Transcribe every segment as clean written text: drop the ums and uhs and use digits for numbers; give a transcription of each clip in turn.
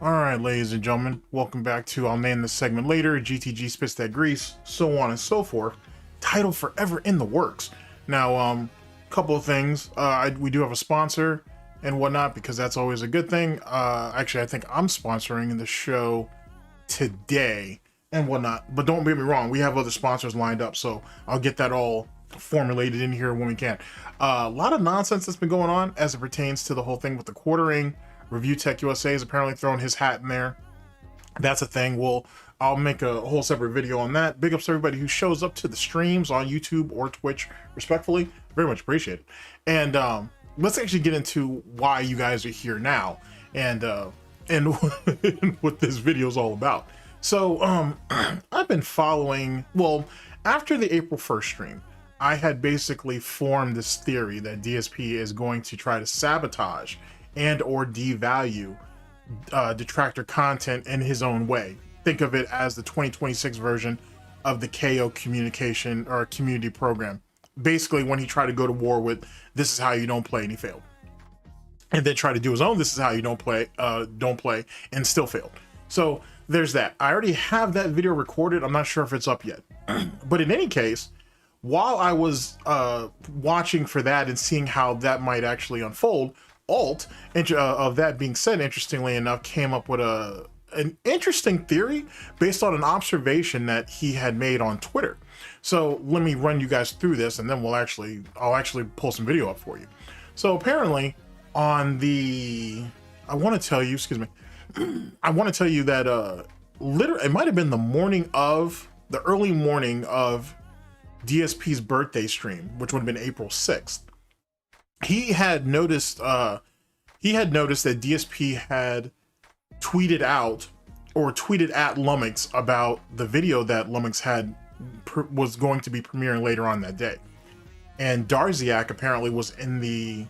All right, ladies and gentlemen, welcome back to, I'll name this segment later, GTG Spits That Grease, so on and so forth, titled Forever in the Works. Now, couple of things. We do have a sponsor and whatnot, because that's always a good thing. Actually, I think I'm sponsoring the show today and whatnot, but don't get me wrong, we have other sponsors lined up, so I'll get that all formulated in here when we can. A lot of nonsense that's been going on as it pertains to the whole thing with the quartering. Review Tech USA is apparently throwing his hat in there. That's a thing. I'll make a whole separate video on that. Big ups to everybody who shows up to the streams on YouTube or Twitch, respectfully. Very much appreciate it. And let's actually get into why you guys are here now and what this video is all about. So I've been following, well, after the April 1st stream, I had basically formed this theory that DSP is going to try to sabotage and or devalue detractor content in his own way. Think of it as the 2026 version of the KO communication or community program. Basically, when he tried to go to war with "This is how you don't play," and he failed, and then try to do his own "This is how you don't play," and still failed. So there's that. I already have that video recorded. I'm not sure if it's up yet, but in any case, while I was watching for that and seeing how that might actually unfold, Alt, of that being said, interestingly enough, came up with an interesting theory based on an observation that he had made on Twitter. So let me run you guys through this, and then I'll actually pull some video up for you. So apparently on the, I want to tell you that literally it might have been the early morning of DSP's birthday stream, which would have been April 6th. He had noticed that DSP had tweeted out or tweeted at Lummox about the video that Lummox was going to be premiering later on that day, and Darziak apparently was in the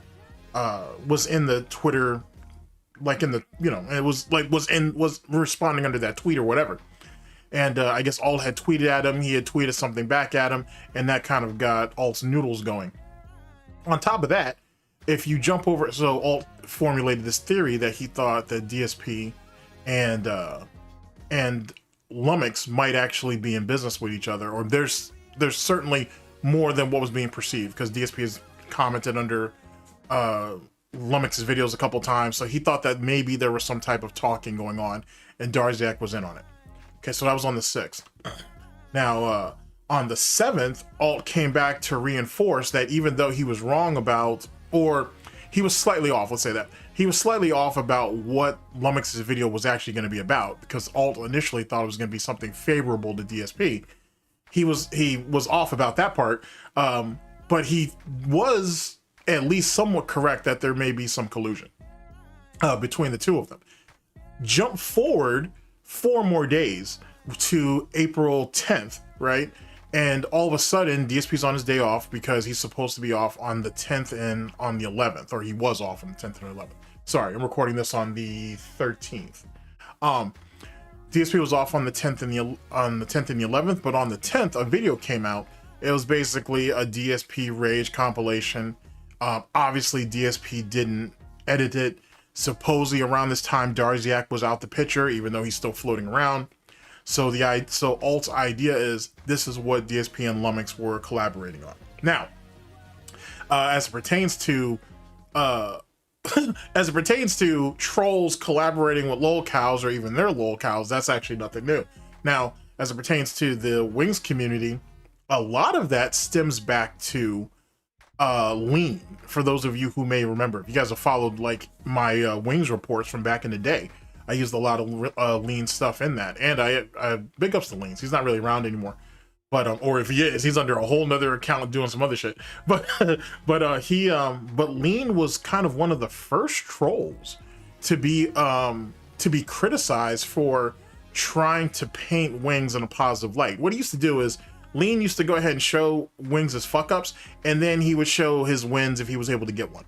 Twitter, like in the, you know, it was like was responding under that tweet or whatever. And I guess Alt had tweeted at him, he had tweeted something back at him, and that kind of got Alt's noodles going. On top of that, if you jump over, so Alt formulated this theory that he thought that DSP and Lummox might actually be in business with each other, or there's certainly more than what was being perceived, because DSP has commented under Lummox's videos a couple times, so he thought that maybe there was some type of talking going on, and Darziak was in on it. Okay, so that was on the 6th. Now, on the 7th, Alt came back to reinforce that even though he was wrong about, or he was slightly off, let's say that. He was slightly off about what Lummox's video was actually going to be about, because Alt initially thought it was going to be something favorable to DSP. He was off about that part, but he was at least somewhat correct that there may be some collusion between the two of them. Jump forward 4 more days to April 10th, right? And all of a sudden, DSP's on his day off because he's supposed to be off on the 10th and on the 11th, or he was off on the 10th and 11th. Sorry, I'm recording this on the 13th. DSP was off on the 10th and the 11th, but on the 10th, a video came out. It was basically a DSP rage compilation. Obviously, DSP didn't edit it. Supposedly around this time, Darziak was out the picture, even though he's still floating around. So Alt's idea is this is what DSP and Lummox were collaborating on. Now, as it pertains to trolls collaborating with lolcows or even their lolcows, that's actually nothing new. Now, as it pertains to the Wings community, a lot of that stems back to Lean. For those of you who may remember, if you guys have followed like my Wings reports from back in the day, I used a lot of Lean stuff in that, and I big ups to Leans. He's not really around anymore, but or if he is, he's under a whole nother account doing some other shit. But Lean was kind of one of the first trolls to be criticized for trying to paint Wings in a positive light. What he used to do is Lean used to go ahead and show Wings as fuck ups, and then he would show his wins if he was able to get one.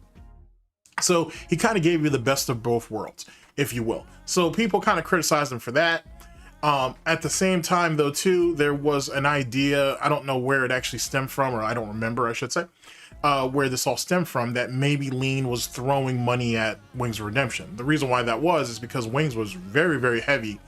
So he kind of gave you the best of both worlds, if you will. So people kind of criticized him for that. At the same time, though, too, there was an idea, I don't know where it actually stemmed from, or I don't remember, I should say, where this all stemmed from, that maybe Lean was throwing money at Wings of Redemption. The reason why that was is because Wings was very, very heavy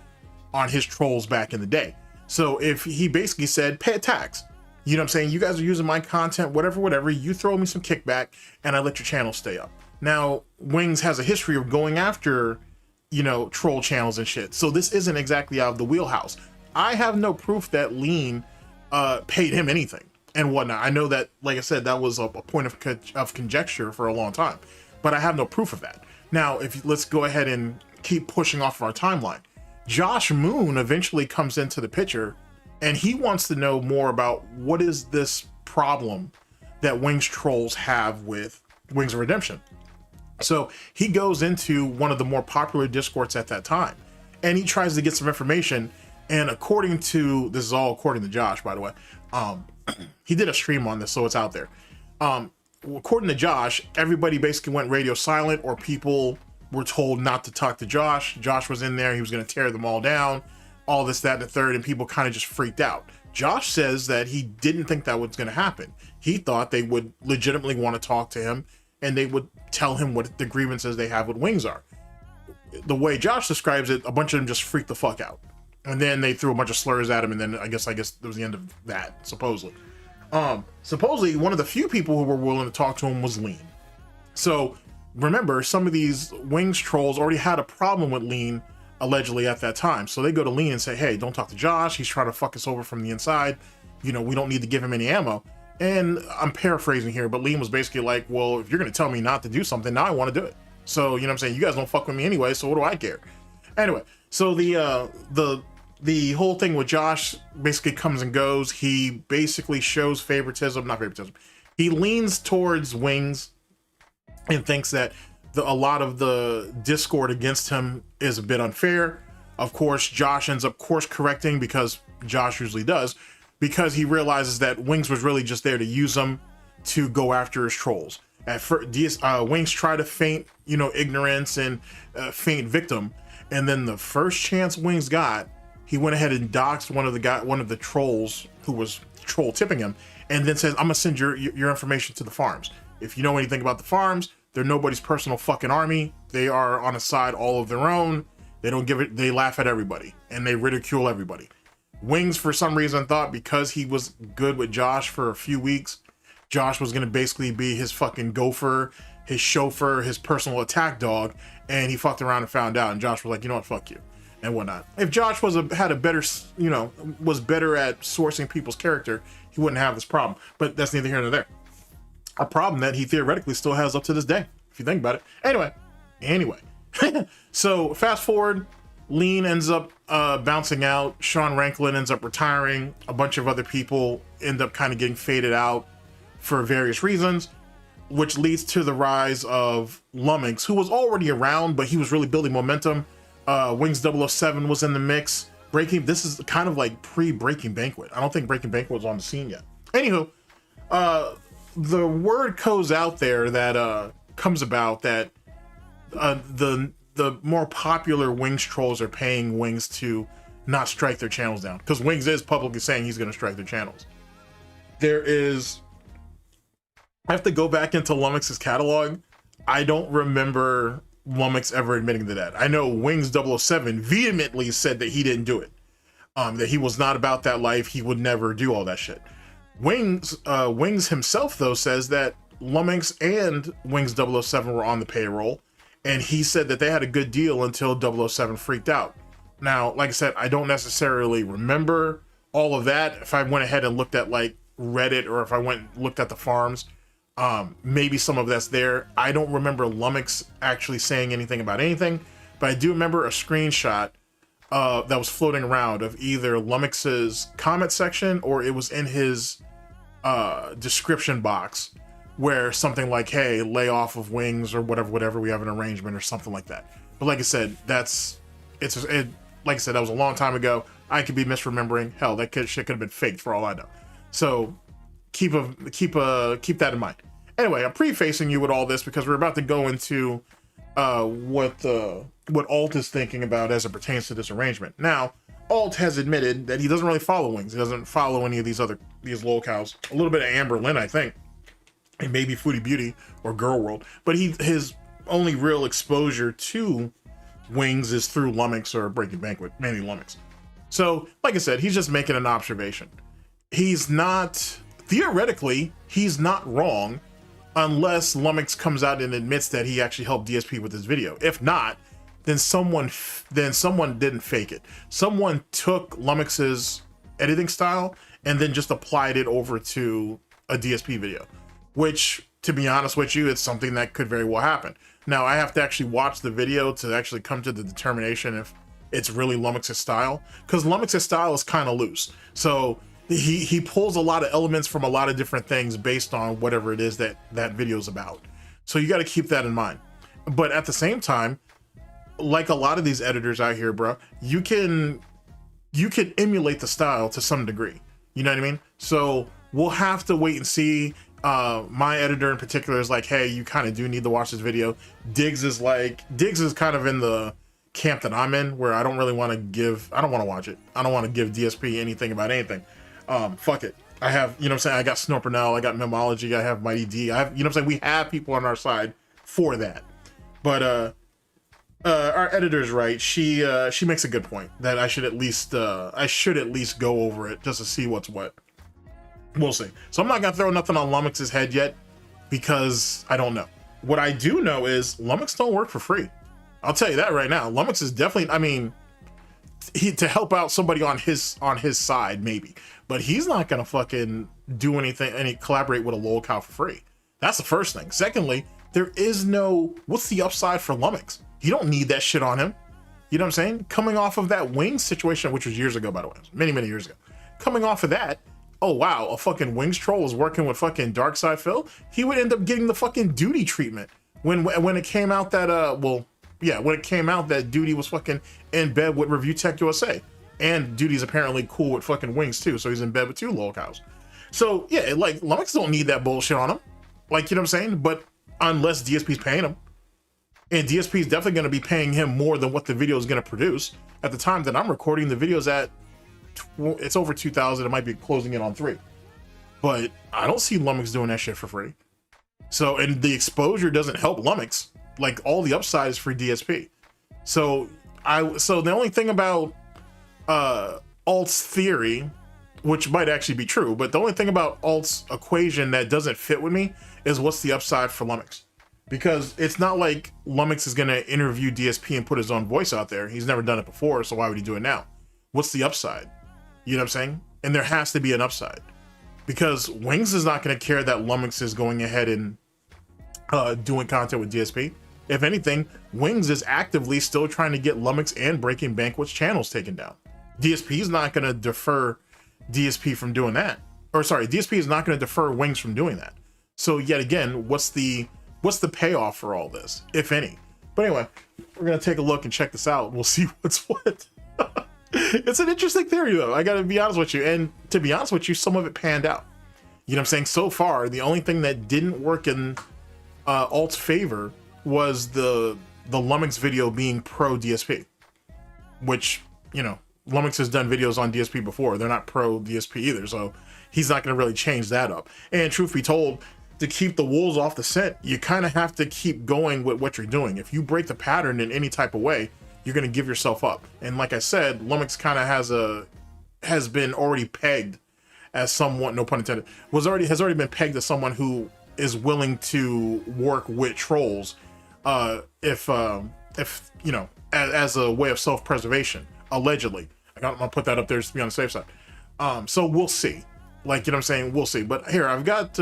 on his trolls back in the day. So if he basically said, pay a tax, you know what I'm saying? You guys are using my content, whatever, you throw me some kickback and I let your channel stay up. Now, Wings has a history of going after, you know, troll channels and shit. So this isn't exactly out of the wheelhouse. I have no proof that Lean paid him anything and whatnot. I know that, like I said, that was a point of conjecture for a long time, but I have no proof of that. Now, let's go ahead and keep pushing off of our timeline. Josh Moon eventually comes into the picture and he wants to know more about what is this problem that Wings trolls have with Wings of Redemption. So he goes into one of the more popular Discords at that time and he tries to get some information. And according to, this is all according to Josh, by the way, he did a stream on this, so it's out there. According to Josh, everybody basically went radio silent, or people were told not to talk to Josh. Josh was in there, he was going to tear them all down, all this, that, and the third, and people kind of just freaked out. Josh says that he didn't think that was going to happen. He thought they would legitimately want to talk to him and they would tell him what the grievances they have with Wings are. The way Josh describes it, a bunch of them just freaked the fuck out. And then they threw a bunch of slurs at him, and then I guess that was the end of that, supposedly. Supposedly, one of the few people who were willing to talk to him was Lean. So, remember, some of these Wings trolls already had a problem with Lean, allegedly, at that time. So they go to Lean and say, hey, don't talk to Josh, he's trying to fuck us over from the inside. You know, we don't need to give him any ammo. And I'm paraphrasing here, but Lean was basically like, well, if you're going to tell me not to do something, now I want to do it. So, you know what I'm saying? You guys don't fuck with me anyway, so what do I care? Anyway, so the whole thing with Josh basically comes and goes. He basically shows favoritism, not favoritism. He leans towards Wings and thinks that a lot of the discord against him is a bit unfair. Of course, Josh ends up course correcting, because Josh usually does, because he realizes that Wings was really just there to use him to go after his trolls. At first, Wings try to feint, you know, ignorance and feint victim, and then the first chance Wings got, he went ahead and doxed one of the trolls who was troll tipping him, and then says, I'm gonna send your information to the farms. If you know anything about the farms, they're nobody's personal fucking army. They are on a side all of their own. They don't give it, they laugh at everybody and they ridicule everybody. Wings, for some reason, thought because he was good with Josh for a few weeks, Josh was gonna basically be his fucking gopher, his chauffeur, his personal attack dog, and he fucked around and found out, and Josh was like, you know what, fuck you, and whatnot. If Josh had a better, you know, was better at sourcing people's character, he wouldn't have this problem, but that's neither here nor there. A problem that he theoretically still has up to this day, if you think about it. Anyway, so fast forward, Lean ends up bouncing out, Sean Ranklin ends up retiring, a bunch of other people end up kind of getting faded out for various reasons, which leads to the rise of Lummox, who was already around, but he was really building momentum. Wings 007 was in the mix. This is kind of like pre-Breaking Banquet. I don't think Breaking Banquet was on the scene yet. Anywho, the word goes out there that comes about that the more popular Wings trolls are paying Wings to not strike their channels down, because Wings is publicly saying he's going to strike their channels. I have to go back into Lummox's catalog. I don't remember Lummox ever admitting to that. I know Wings 007 vehemently said that he didn't do it, that he was not about that life, he would never do all that shit. Wings himself, though, says that Lummox and Wings 007 were on the payroll, and he said that they had a good deal until 007 freaked out. Now, like I said, I don't necessarily remember all of that. If I went ahead and looked at like Reddit, or if I went and looked at the farms, maybe some of that's there. I don't remember Lummox actually saying anything about anything, but I do remember a screenshot that was floating around of either Lummox's comment section, or it was in his description box, where something like, hey, lay off of Wings, or whatever, we have an arrangement, or something like that. But like I said, like I said, that was a long time ago. I could be misremembering. Hell, that shit could have been faked for all I know. So keep that in mind. Anyway, I'm prefacing you with all this because we're about to go into what Alt is thinking about as it pertains to this arrangement. Now, Alt has admitted that he doesn't really follow Wings. He doesn't follow any of these locals. A little bit of Amber Lynn, I think, and maybe Foodie Beauty or Girl World. But his only real exposure to Wings is through Lummox or Breaking Banquet, mainly Lummox. So, like I said, he's just making an observation. He's not, theoretically, he's not wrong unless Lummox comes out and admits that he actually helped DSP with his video. If not, then someone didn't fake it. Someone took Lummox's editing style and then just applied it over to a DSP video, which, to be honest with you, it's something that could very well happen. Now, I have to actually watch the video to actually come to the determination if it's really Lummox's style, because Lummox's style is kind of loose. So he pulls a lot of elements from a lot of different things based on whatever it is that video is about. So you got to keep that in mind. But at the same time, like a lot of these editors out here, bro, you can emulate the style to some degree. You know what I mean? So we'll have to wait and see. My editor in particular is like, hey, you kind of do need to watch this video. Diggs is kind of in the camp that I'm in, where I don't want to watch it. I don't want to give DSP anything about anything. Fuck it. I have, you know what I'm saying? I got SnortBucks, I got Memology, I have Mighty D. I have, you know what I'm saying? We have people on our side for that. But our editor's right. She makes a good point that I should at least go over it just to see what's what. We'll see. So I'm not gonna throw nothing on Lummox's head yet because I don't know. What I do know is Lummox don't work for free. I'll tell you that right now. Lummox is definitely, I mean, to help out somebody on his side maybe, but he's not gonna fucking do anything, collaborate with a lolcow for free. That's the first thing. Secondly, there is no, what's the upside for Lummox? You don't need that shit on him. You know what I'm saying? Coming off of that Wings situation, which was years ago, by the way, many years ago. Coming off of that, oh wow, a fucking Wings troll was working with fucking Darkside Phil. He would end up getting the fucking Duty treatment when it came out that when it came out that Duty was fucking in bed with Review Tech USA, and Duty's apparently cool with fucking Wings too, so he's in bed with two lolcows. So yeah, like Lummox don't need that bullshit on him, like, you know what I'm saying? But unless DSP's paying him, and DSP is definitely going to be paying him more than what the video is going to produce. At the time that I'm recording, the video's at it's over 2,000. It might be closing in on 3, but I don't see Lummox doing that shit for free. So, and the exposure doesn't help Lummox. Like, all the upside is for DSP. So the only thing about Alt's theory, which might actually be true, but the only thing about Alt's equation that doesn't fit with me is what's the upside for Lummox. Because it's not like Lummox is going to interview DSP and put his own voice out there. He's never done it before, so why would he do it now? What's the upside? You know what I'm saying? And there has to be an upside. Because Wings is not going to care that Lummox is going ahead and doing content with DSP. If anything, Wings is actively still trying to get Lummox and Breaking Banquet's channels taken down. DSP is not going to defer DSP from doing that. Or sorry, DSP is not going to defer Wings from doing that. So yet again, what's the payoff for all this, if any? But anyway, we're going to take a look and check this out. We'll see what's what. It's an interesting theory though, I gotta be honest with you. And to be honest with you, some of it panned out. You know what I'm saying? So far, the only thing that didn't work in Alt's favor was the Lummox video being pro DSP. Which, you know, Lummox has done videos on DSP before. They're not pro DSP either, so he's not gonna really change that up. And truth be told, to keep the wolves off the scent, you kind of have to keep going with what you're doing. If you break the pattern in any type of way, you're going to give yourself up. And like I said, Lummox kind of has been already pegged as someone, no pun intended, has already been pegged as someone who is willing to work with trolls if you know, as a way of self-preservation, allegedly. I'm gonna put that up there just to be on the safe side. So we'll see. Like, you know what I'm saying? We'll see. But here, I've got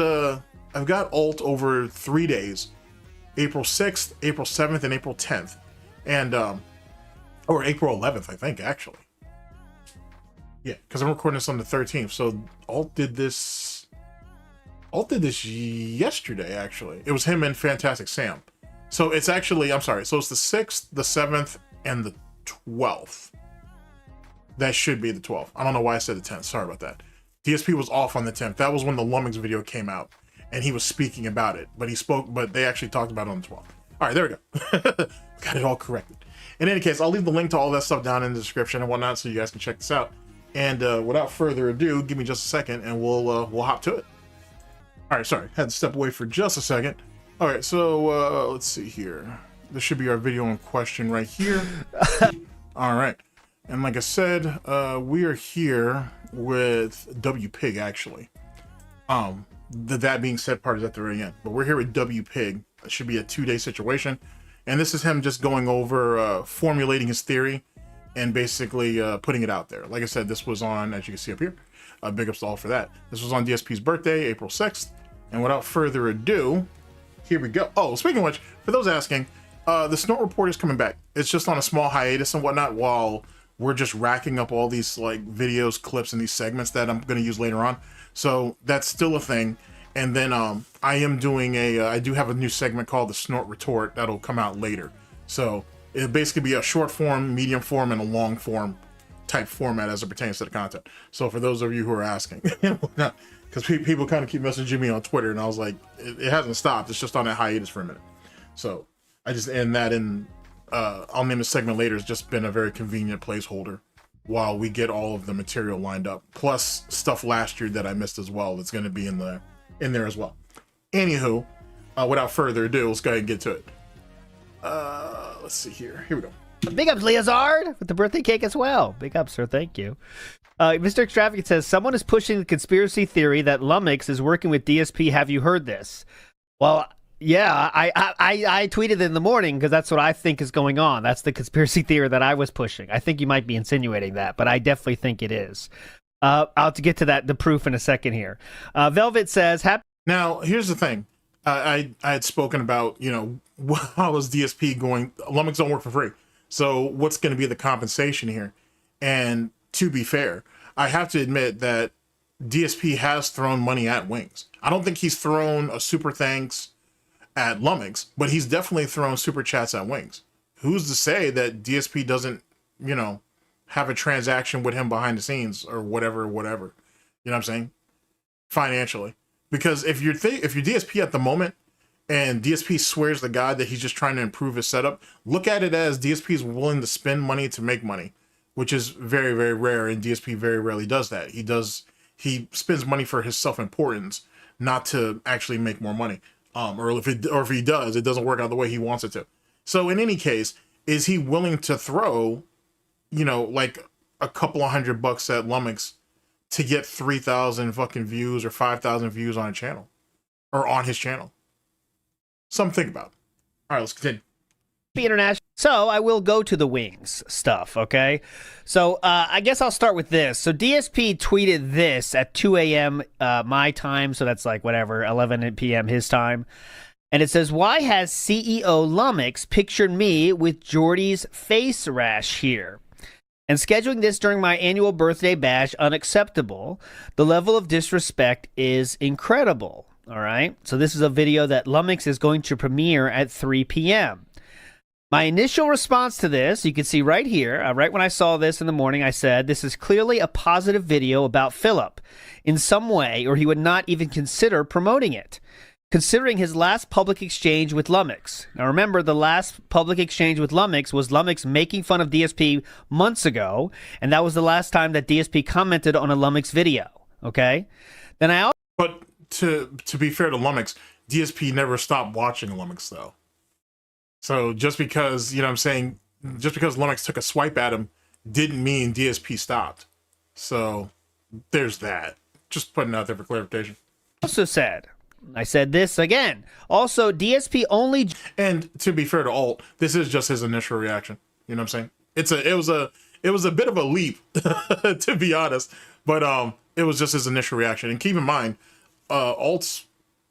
Alt over 3 days, April 6th, April 7th, and April 10th. And or April 11th, I think, actually. Yeah, because I'm recording this on the 13th. So Alt did this yesterday, actually. It was him and Fantastic Sam. So it's actually, I'm sorry, so it's the 6th, the 7th, and the 12th. That should be the 12th. I don't know why I said the 10th. Sorry about that. DSP was off on the 10th. That was when the Lummox video came out, and he was speaking about it. But they actually talked about it on the 12th. All right, there we go. Got it all corrected. in any case, I'll leave the link to all that stuff down in the description and whatnot, so you guys can check this out. And without further ado, give me just a second, and we'll hop to it. All right, sorry, had to step away for just a second. All right, so let's see here. This should be our video in question right here. All right, and like I said, we are here with WPIG actually. That being said part is at the very end, but we're here with WPIG. It should be a 2-day situation, and this is him just going over formulating his theory and basically putting it out there. Like I said, this was on, as you can see up here, big ups to all for that. This was on DSP's birthday, April 6th, and without further ado, here we go. Oh, speaking of which, for those asking, the Snort report is coming back. It's just on a small hiatus and whatnot while we're just racking up all these like videos, clips, and these segments that I'm going to use later on. So that's still a thing. And then I am doing I do have a new segment called the Snort Retort that'll come out later. So it'll basically be a short form, medium form, and a long form type format as it pertains to the content. So for those of you who are asking, because people kind of keep messaging me on Twitter, and I was like, it hasn't stopped. It's just on a hiatus for a minute. So I just end that in, I'll name the segment later. It's just been a very convenient placeholder while we get all of the material lined up. Plus stuff last year that I missed as well. That's going to be in there as well. Anywho, without further ado, let's go ahead and get to it. Let's see here. Here we go. Big ups, Leozard, with the birthday cake as well. Big ups, sir. Thank you. Mr. Extravagant says, someone is pushing the conspiracy theory that Lumix is working with DSP. Have you heard this? Well, yeah, I tweeted in the morning because that's what I think is going on. That's the conspiracy theory that I was pushing. I think you might be insinuating that, but I definitely think it is. I'll have to get to the proof in a second here. Velvet says, now, here's the thing. I had spoken about, you know, how is DSP going? Lumix don't work for free. So what's going to be the compensation here? And to be fair, I have to admit that DSP has thrown money at Wings. I don't think he's thrown a super thanks at Lumix, but he's definitely thrown super chats at Wings. Who's to say that DSP doesn't, you know, have a transaction with him behind the scenes or whatever. You know what I'm saying? Financially. Because if you're DSP at the moment and DSP swears to God that he's just trying to improve his setup, look at it as DSP is willing to spend money to make money, which is very, very rare, and DSP very rarely does that. He spends money for his self-importance, not to actually make more money. Or if he does, it doesn't work out the way he wants it to. So in any case, is he willing to throw, you know, like a couple of $100 at Lumix to get 3,000 fucking views or 5,000 views on a channel or on his channel? Something to think about. All right, let's continue. International. So I will go to the Wings stuff, okay? So I guess I'll start with this. So DSP tweeted this at 2 a.m. My time, so that's like whatever, 11 p.m. his time. And it says, why has CEO Lumix pictured me with Jordy's face rash here? And scheduling this during my annual birthday bash, unacceptable. The level of disrespect is incredible. All right. So this is a video that Lumix is going to premiere at 3 p.m. My initial response to this, you can see right here, right when I saw this in the morning, I said, this is clearly a positive video about Philip in some way, or he would not even consider promoting it, considering his last public exchange with Lumix. Now remember, the last public exchange with Lumix was Lumix making fun of DSP months ago, and that was the last time that DSP commented on a Lumix video, okay? Then I also... But to be fair to Lumix, DSP never stopped watching Lumix, though. So just because, you know what I'm saying, just because Lumix took a swipe at him didn't mean DSP stopped. So there's that. Just putting it out there for clarification. Also said, I said this again. Also, DSP only... And to be fair to Alt, this is just his initial reaction. You know what I'm saying? It was a bit of a leap, to be honest. But it was just his initial reaction. And keep in mind, Alt's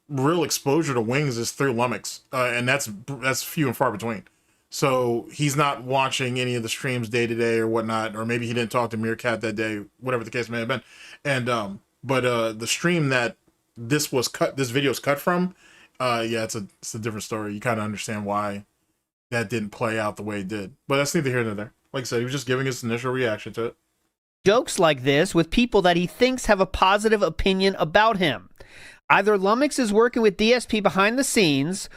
real exposure to Wings is through Lumix, and that's few and far between. So he's not watching any of the streams day to day or whatnot, or maybe he didn't talk to Meerkat that day, whatever the case may have been. And but the stream that this video is cut from, yeah, it's a different story. You kind of understand why that didn't play out the way it did, but that's neither here nor there. Like I said, he was just giving his initial reaction to it. Jokes like this with people that he thinks have a positive opinion about him. Either Lumix is working with DSP behind the scenes,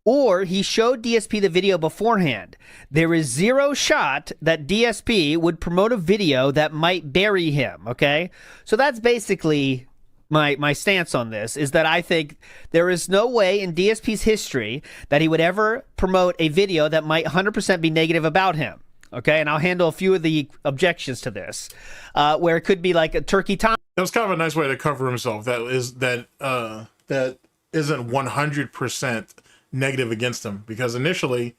or he showed DSP the video beforehand. There is zero shot that DSP would promote a video that might bury him, okay? So that's basically my stance on this, is that I think there is no way in DSP's history that he would ever promote a video that might 100% be negative about him, okay? And I'll handle a few of the objections to this, where it could be like a Turkey Tom. That was kind of a nice way to cover himself. That isn't 100% negative against him, because initially,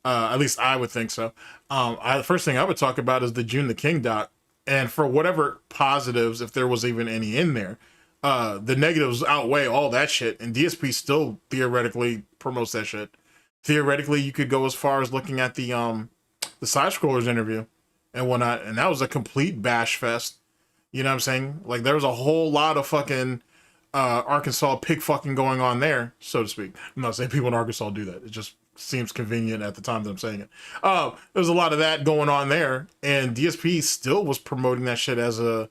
at least I would think so. The first thing I would talk about is the June the King doc, and for whatever positives, if there was even any in there, the negatives outweigh all that shit, and DSP still theoretically promotes that shit. Theoretically, you could go as far as looking at the side scrollers interview and whatnot, and that was a complete bash fest. You know what I'm saying? Like, there was a whole lot of fucking Arkansas pig fucking going on there, so to speak. I'm not saying people in Arkansas do that. It just seems convenient at the time that I'm saying it. There's a lot of that going on there, and DSP still was promoting that shit as a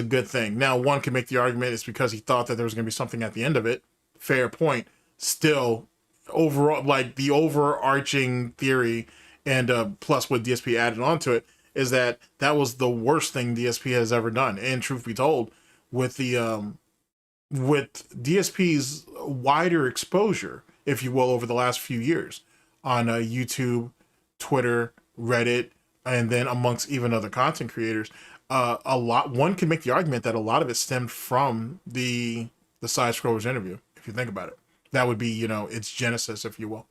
good thing. Now, one can make the argument it's because he thought that there was going to be something at the end of it. Fair point. Still, overall, like, the overarching theory, and plus what DSP added onto it, is that was the worst thing DSP has ever done. And truth be told, with the with DSP's wider exposure, if you will, over the last few years on YouTube, Twitter, Reddit, and then amongst even other content creators, one can make the argument that a lot of it stemmed from the side scrollers interview. If you think about it, that would be, its genesis, if you will.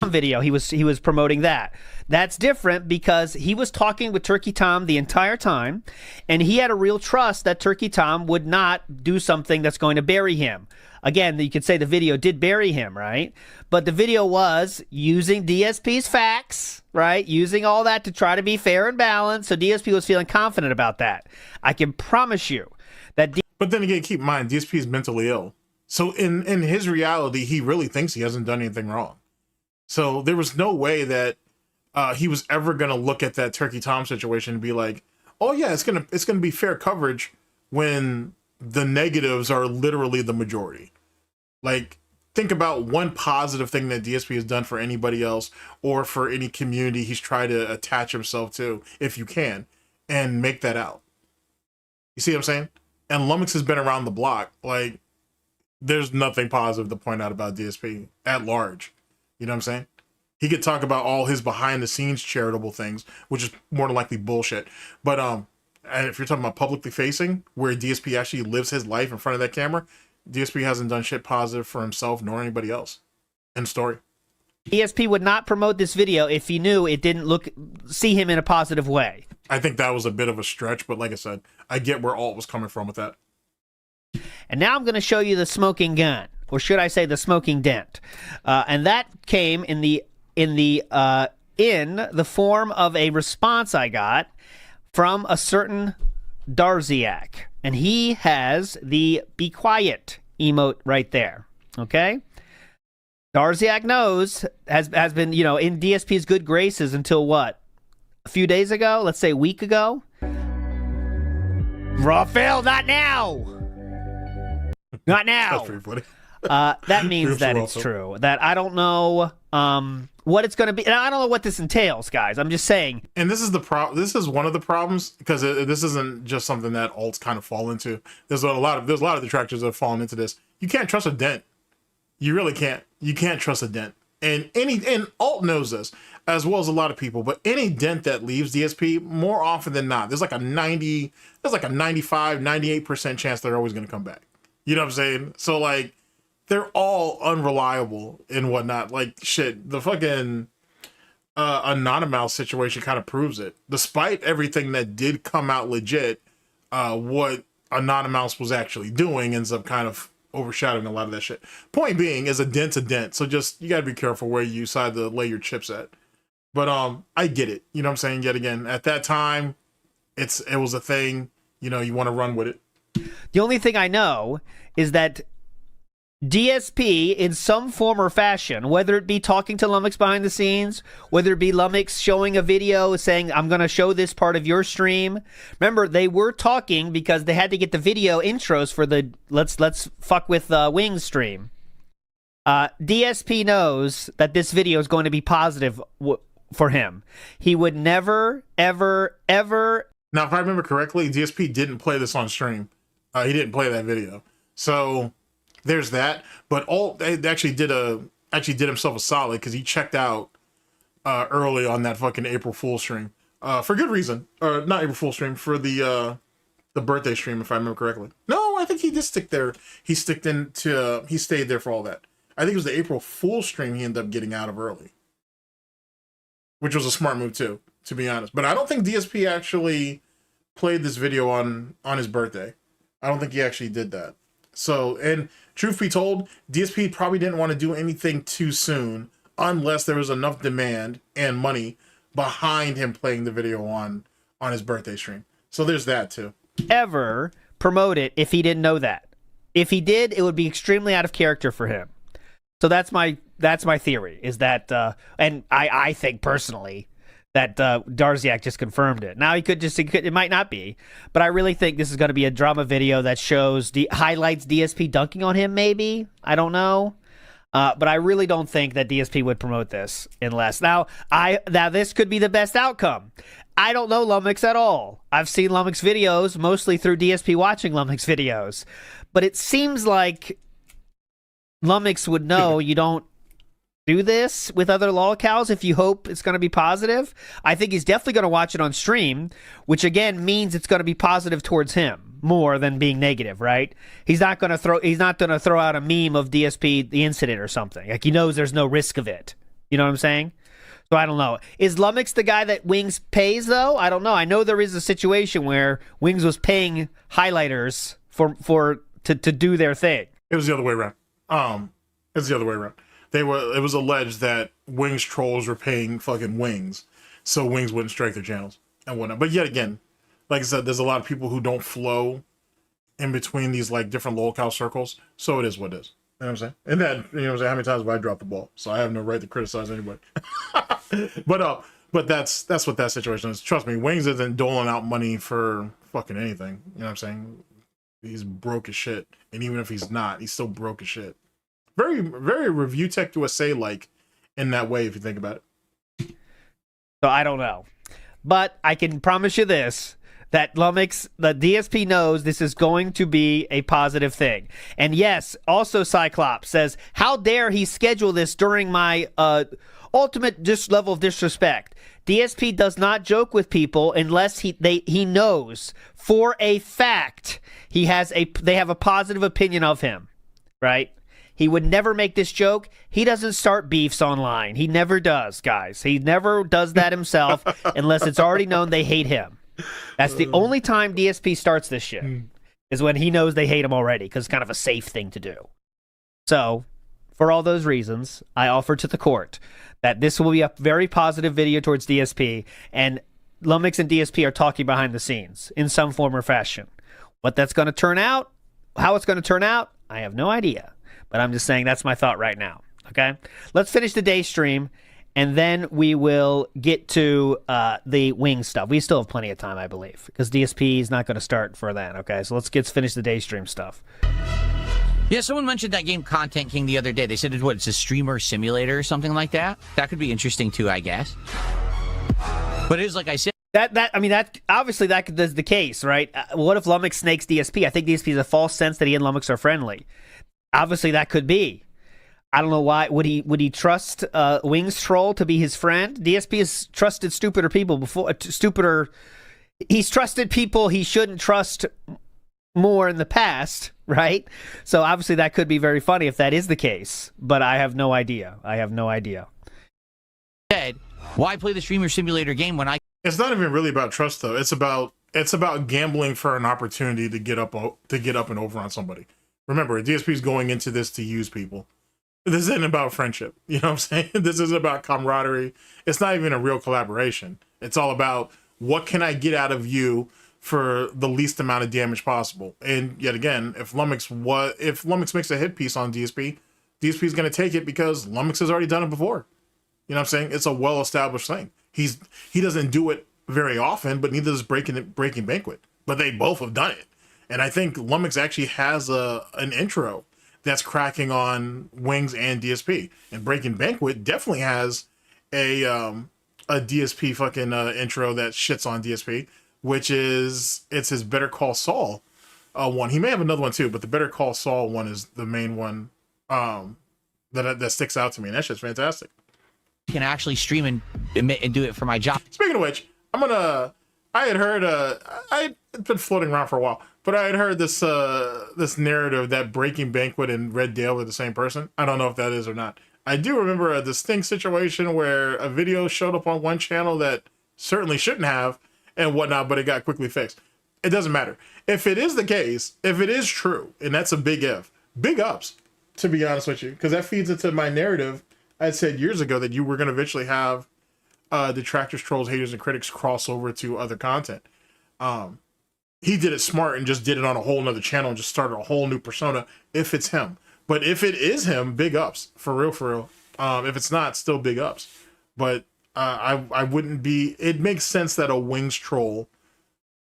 Video, he was promoting that. That's different because he was talking with Turkey Tom the entire time, and he had a real trust that Turkey Tom would not do something that's going to bury him. Again, you could say the video did bury him, right? But the video was using DSP's facts, right? Using all that to try to be fair and balanced. So DSP was feeling confident about that. I can promise you that. But then again, keep in mind, DSP is mentally ill. So in his reality, he really thinks he hasn't done anything wrong. So there was no way that he was ever going to look at that Turkey Tom situation and be like, oh yeah, it's gonna be fair coverage when the negatives are literally the majority. Like, think about one positive thing that DSP has done for anybody else or for any community he's tried to attach himself to, if you can, and make that out. You see what I'm saying? And Lummox has been around the block. Like, there's nothing positive to point out about DSP at large. You know what I'm saying? He could talk about all his behind the scenes charitable things, which is more than likely bullshit. But and if you're talking about publicly facing, where DSP actually lives his life in front of that camera, DSP hasn't done shit positive for himself nor anybody else. End story. DSP would not promote this video if he knew it didn't see him in a positive way. I think that was a bit of a stretch, but like I said, I get where Alt was coming from with that. And now I'm going to show you the smoking gun, or should I say the smoking dent, and that came in the form of a response I got from a certain Darziak, and he has the "be quiet" emote right there. Okay, Darziak has been in DSP's good graces until what, a few days ago? Let's say a week ago. Raphael, not now. Not now. That's pretty funny. That means that it's true. That I don't know what it's going to be. And I don't know what this entails, guys. I'm just saying. And this is this is one of the problems, because this isn't just something that alts kind of fall into. There's a lot of detractors that have fallen into this. You can't trust a dent. You really can't. You can't trust a dent. And alt knows this as well as a lot of people. But any dent that leaves DSP, more often than not, there's like a 95, 98% chance they're always going to come back. You know what I'm saying? So like, they're all unreliable and whatnot. Like, shit, the fucking Anonymous situation kind of proves it. Despite everything that did come out legit, what Anonymous was actually doing ends up kind of overshadowing a lot of that shit. Point being, is a dent's a dent. So just, you gotta be careful where you decide to lay your chips at. But I get it. You know what I'm saying? Yet again, at that time, it was a thing. You want to run with it. The only thing I know is that DSP, in some form or fashion, whether it be talking to Lummox behind the scenes, whether it be Lummox showing a video saying, I'm going to show this part of your stream. Remember, they were talking because they had to get the video intros for the Let's Fuck with Wings stream. DSP knows that this video is going to be positive for him. He would never, ever, ever. Now, if I remember correctly, DSP didn't play this on stream. He didn't play that video. So there's that. But they actually did himself a solid because he checked out early on that fucking April Fool stream for good reason. Not April Fool stream, for the birthday stream, if I remember correctly. No, I think he did stick there. He stayed there for all that. I think it was the April Fool stream he ended up getting out of early, which was a smart move too, to be honest. But I don't think DSP actually played this video on his birthday. I don't think he actually did that. So, and truth be told, DSP probably didn't want to do anything too soon unless there was enough demand and money behind him playing the video on his birthday stream. So there's that too. Ever promote it if he didn't know that. If he did, it would be extremely out of character for him. So that's my theory, is that, and I think personally that Darziak just confirmed it. Now it might not be, but I really think this is going to be a drama video that shows highlights DSP dunking on him. Maybe, I don't know, but I really don't think that DSP would promote this unless now this could be the best outcome. I don't know Lumix at all. I've seen Lumix videos mostly through DSP watching Lumix videos, but it seems like Lumix would know you don't do this with other lolcows if you hope it's going to be positive. I think he's definitely going to watch it on stream, which again means it's going to be positive towards him more than being negative, right? He's not going to throw out a meme of DSP the incident or something. Like, he knows there's no risk of it. You know what I'm saying? So I don't know. Is Lumix the guy that Wings pays though? I don't know. I know there is a situation where Wings was paying highlighters to do their thing. It was the other way around. It's the other way around. It was alleged that Wings trolls were paying fucking Wings, so Wings wouldn't strike their channels and whatnot. But yet again, like I said, there's a lot of people who don't flow in between these like different lolcow circles, so it is what it is. You know what I'm saying? And then, you know what I'm saying, how many times have I dropped the ball? So I have no right to criticize anybody. But that's what that situation is. Trust me, Wings isn't doling out money for fucking anything. You know what I'm saying? He's broke as shit. And even if he's not, he's still broke as shit. Very, very Review Tech USA like in that way, if you think about it. So I don't know. But I can promise you this, that Lumix, the DSP knows this is going to be a positive thing. And yes, also Cyclops says, how dare he schedule this during my ultimate level of disrespect. DSP does not joke with people unless he knows for a fact they have a positive opinion of him, right? He would never make this joke. He doesn't start beefs online. He never does, guys. He never does that himself unless it's already known they hate him. That's the only time DSP starts this shit, is when he knows they hate him already, because it's kind of a safe thing to do. So, for all those reasons, I offer to the court that this will be a very positive video towards DSP, and Lumix and DSP are talking behind the scenes in some form or fashion. What that's going to turn out, how it's going to turn out, I have no idea. But I'm just saying that's my thought right now. Okay? Let's finish the day stream, and then we will get to the wing stuff. We still have plenty of time, I believe, because DSP is not going to start for that. Okay? So let's finish the day stream stuff. Yeah, someone mentioned that game Content King the other day. They said it's a streamer simulator or something like that. That could be interesting too, I guess. But it is, like I said, that obviously that is the case, right? What if Lumix snakes DSP? I think DSP is a false sense that he and Lumix are friendly. Obviously, that could be. I don't know why. Would he trust Wings Troll to be his friend? DSP has trusted stupider people before. He's trusted people he shouldn't trust more in the past, right? So obviously that could be very funny if that is the case. But I have no idea. Why play the streamer simulator game when I? It's not even really about trust, though. It's about gambling for an opportunity to get up and over on somebody. Remember, DSP is going into this to use people. This isn't about friendship. You know what I'm saying? This isn't about camaraderie. It's not even a real collaboration. It's all about what can I get out of you for the least amount of damage possible. And yet again, if Lumix makes a hit piece on DSP is going to take it because Lumix has already done it before. You know what I'm saying? It's a well-established thing. He doesn't do it very often, but neither does Breaking Banquet. But they both have done it. And I think Lumix actually has an intro that's cracking on Wings and DSP. And Breaking Banquet definitely has a DSP fucking intro that shits on DSP, which is it's his Better Call Saul one. He may have another one too, but the Better Call Saul one is the main one that sticks out to me, and that shit's fantastic. Can actually stream and do it for my job. Speaking of which, I had heard it's been floating around for a while, but I had heard this this narrative that Breaking Banquet and Red Dale are the same person. I don't know if that is or not. I do remember a distinct situation where a video showed up on one channel that certainly shouldn't have and whatnot, but it got quickly fixed. It doesn't matter. If it is the case, if it is true, and that's a big if, big ups, to be honest with you, because that feeds into my narrative I said years ago that you were going to eventually have detractors, trolls, haters, and critics cross over to other content. He did it smart and just did it on a whole nother channel and just started a whole new persona if it's him. But if it is him, big ups. For real, for real. If it's not, still big ups. But I wouldn't be... It makes sense that a Wings troll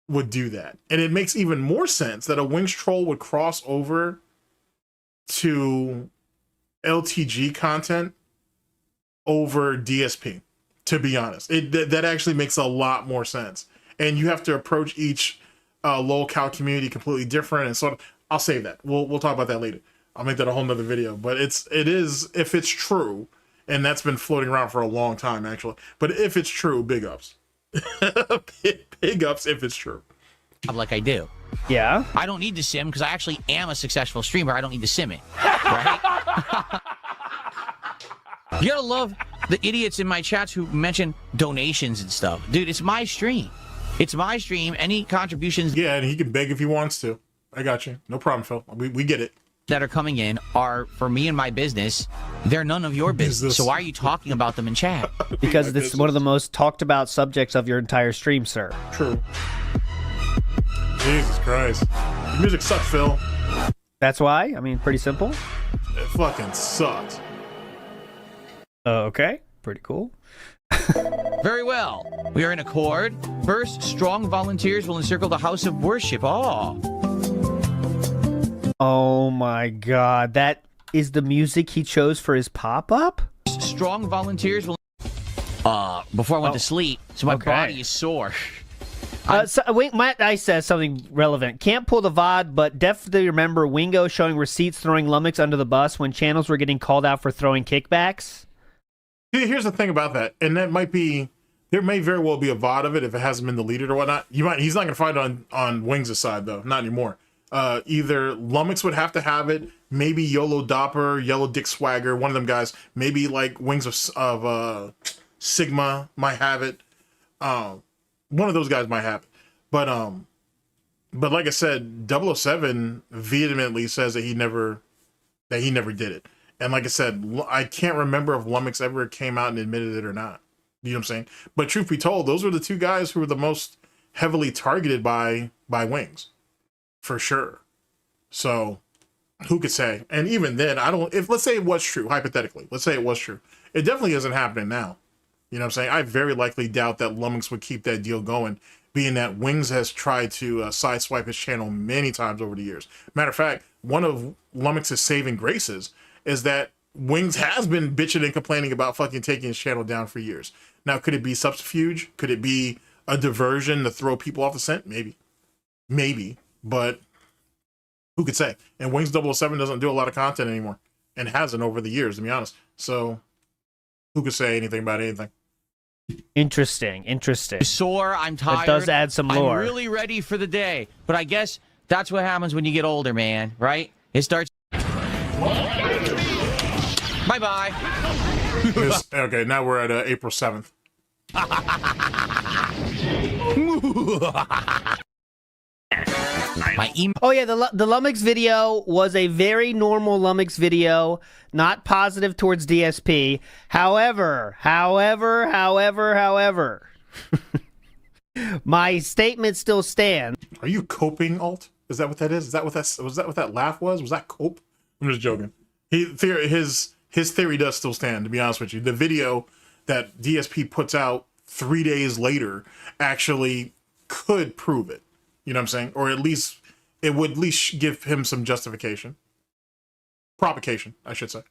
would do that. And it makes even more sense that a Wings troll would cross over to LTG content over DSP, to be honest. That actually makes a lot more sense. And you have to approach each lolcow community completely different. And so I'll save that. We'll talk about that later. I'll make that a whole nother video. But it is, if it's true, and that's been floating around for a long time, actually. But if it's true, big ups. Big ups if it's true. Like I do. Yeah. I don't need to sim because I actually am a successful streamer. I don't need to sim it. Right? You gotta love the idiots in my chats who mention donations and stuff. Dude, it's my stream. It's my stream. Any contributions... Yeah, and he can beg if he wants to. I got you. No problem, Phil. We get it. ...that are coming in are for me and my business. They're none of your business. So why are you talking about them in chat? Because this is one of the most talked about subjects of your entire stream, sir. True. Jesus Christ. Your music sucks, Phil. That's why? I mean, pretty simple. It fucking sucks. Okay, pretty cool. Very well. We are in accord. First, strong volunteers will encircle the house of worship. Oh my god. That is the music he chose for his pop-up? Strong volunteers will... before I went to sleep, so my body is sore. Wait, Matt Ice says something relevant. Can't pull the VOD, but definitely remember Wingo showing receipts throwing Lummox under the bus when channels were getting called out for throwing kickbacks. Here's the thing about that, and that might be, there may very well be a VOD of it if it hasn't been deleted or whatnot. He's not going to fight on Wings' side though, not anymore. Either Lummox would have to have it, maybe YOLO Dopper, Yellow Dick Swagger, one of them guys, maybe like Wings of Sigma might have it. One of those guys might have it. But like I said, 007 vehemently says that he never did it. And like I said, I can't remember if Lummox ever came out and admitted it or not. You know what I'm saying? But truth be told, those were the two guys who were the most heavily targeted by Wings. For sure. So who could say? And even then, let's say it was true, hypothetically. Let's say it was true. It definitely isn't happening now. You know what I'm saying? I very likely doubt that Lummox would keep that deal going, being that Wings has tried to sideswipe his channel many times over the years. Matter of fact, one of Lummox's saving graces is that Wings has been bitching and complaining about fucking taking his channel down for years. Now, could it be subterfuge? Could it be a diversion to throw people off the scent? Maybe. Maybe. But who could say? And Wings 007 doesn't do a lot of content anymore. And hasn't over the years, to be honest. So, who could say anything about anything? Interesting. Sore, I'm tired. It does add some lore. I'm really ready for the day. But I guess that's what happens when you get older, man. Right? It starts... Bye-bye. Okay, now we're at April 7th. Oh yeah, the Lummox video was a very normal Lummox video, not positive towards DSP. However, my statement still stands. Are you coping, Alt? Is that what that is? Is that what what that laugh was? Was that cope? I'm just joking. His theory does still stand, to be honest with you. The video that DSP puts out 3 days later actually could prove it. You know what I'm saying? Or at least it would at least give him some justification. Provocation, I should say.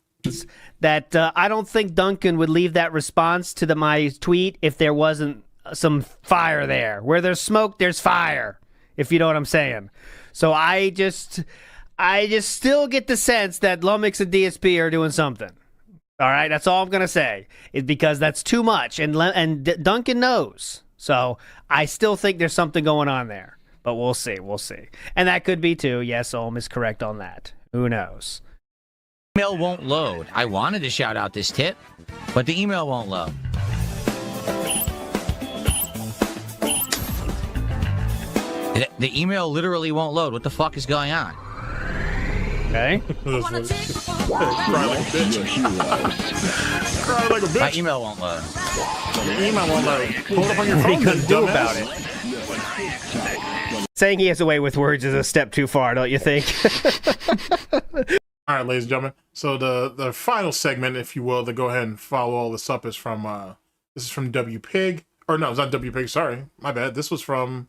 That I don't think Duncan would leave that response to my tweet if there wasn't some fire there. Where there's smoke, there's fire, if you know what I'm saying. So I just still get the sense that Lumix and DSP are doing something. All right, that's all I'm going to say, is because that's too much, and Duncan knows. So I still think there's something going on there, but we'll see. And that could be too. Yes, Ohm is correct on that. Who knows? Email won't load. I wanted to shout out this tip, but the email won't load. The email literally won't load. What the fuck is going on? Okay. Cry like a bitch. Cry like a bitch. My email won't load. Your email won't load. Pull it up on your phone. He couldn't do about it. Saying he has a way with words is a step too far, don't you think? All right, ladies and gentlemen. So the final segment, if you will, to go ahead and follow all this up is from this is from WPIG. Or no, it's not WPIG, sorry. My bad. This was from,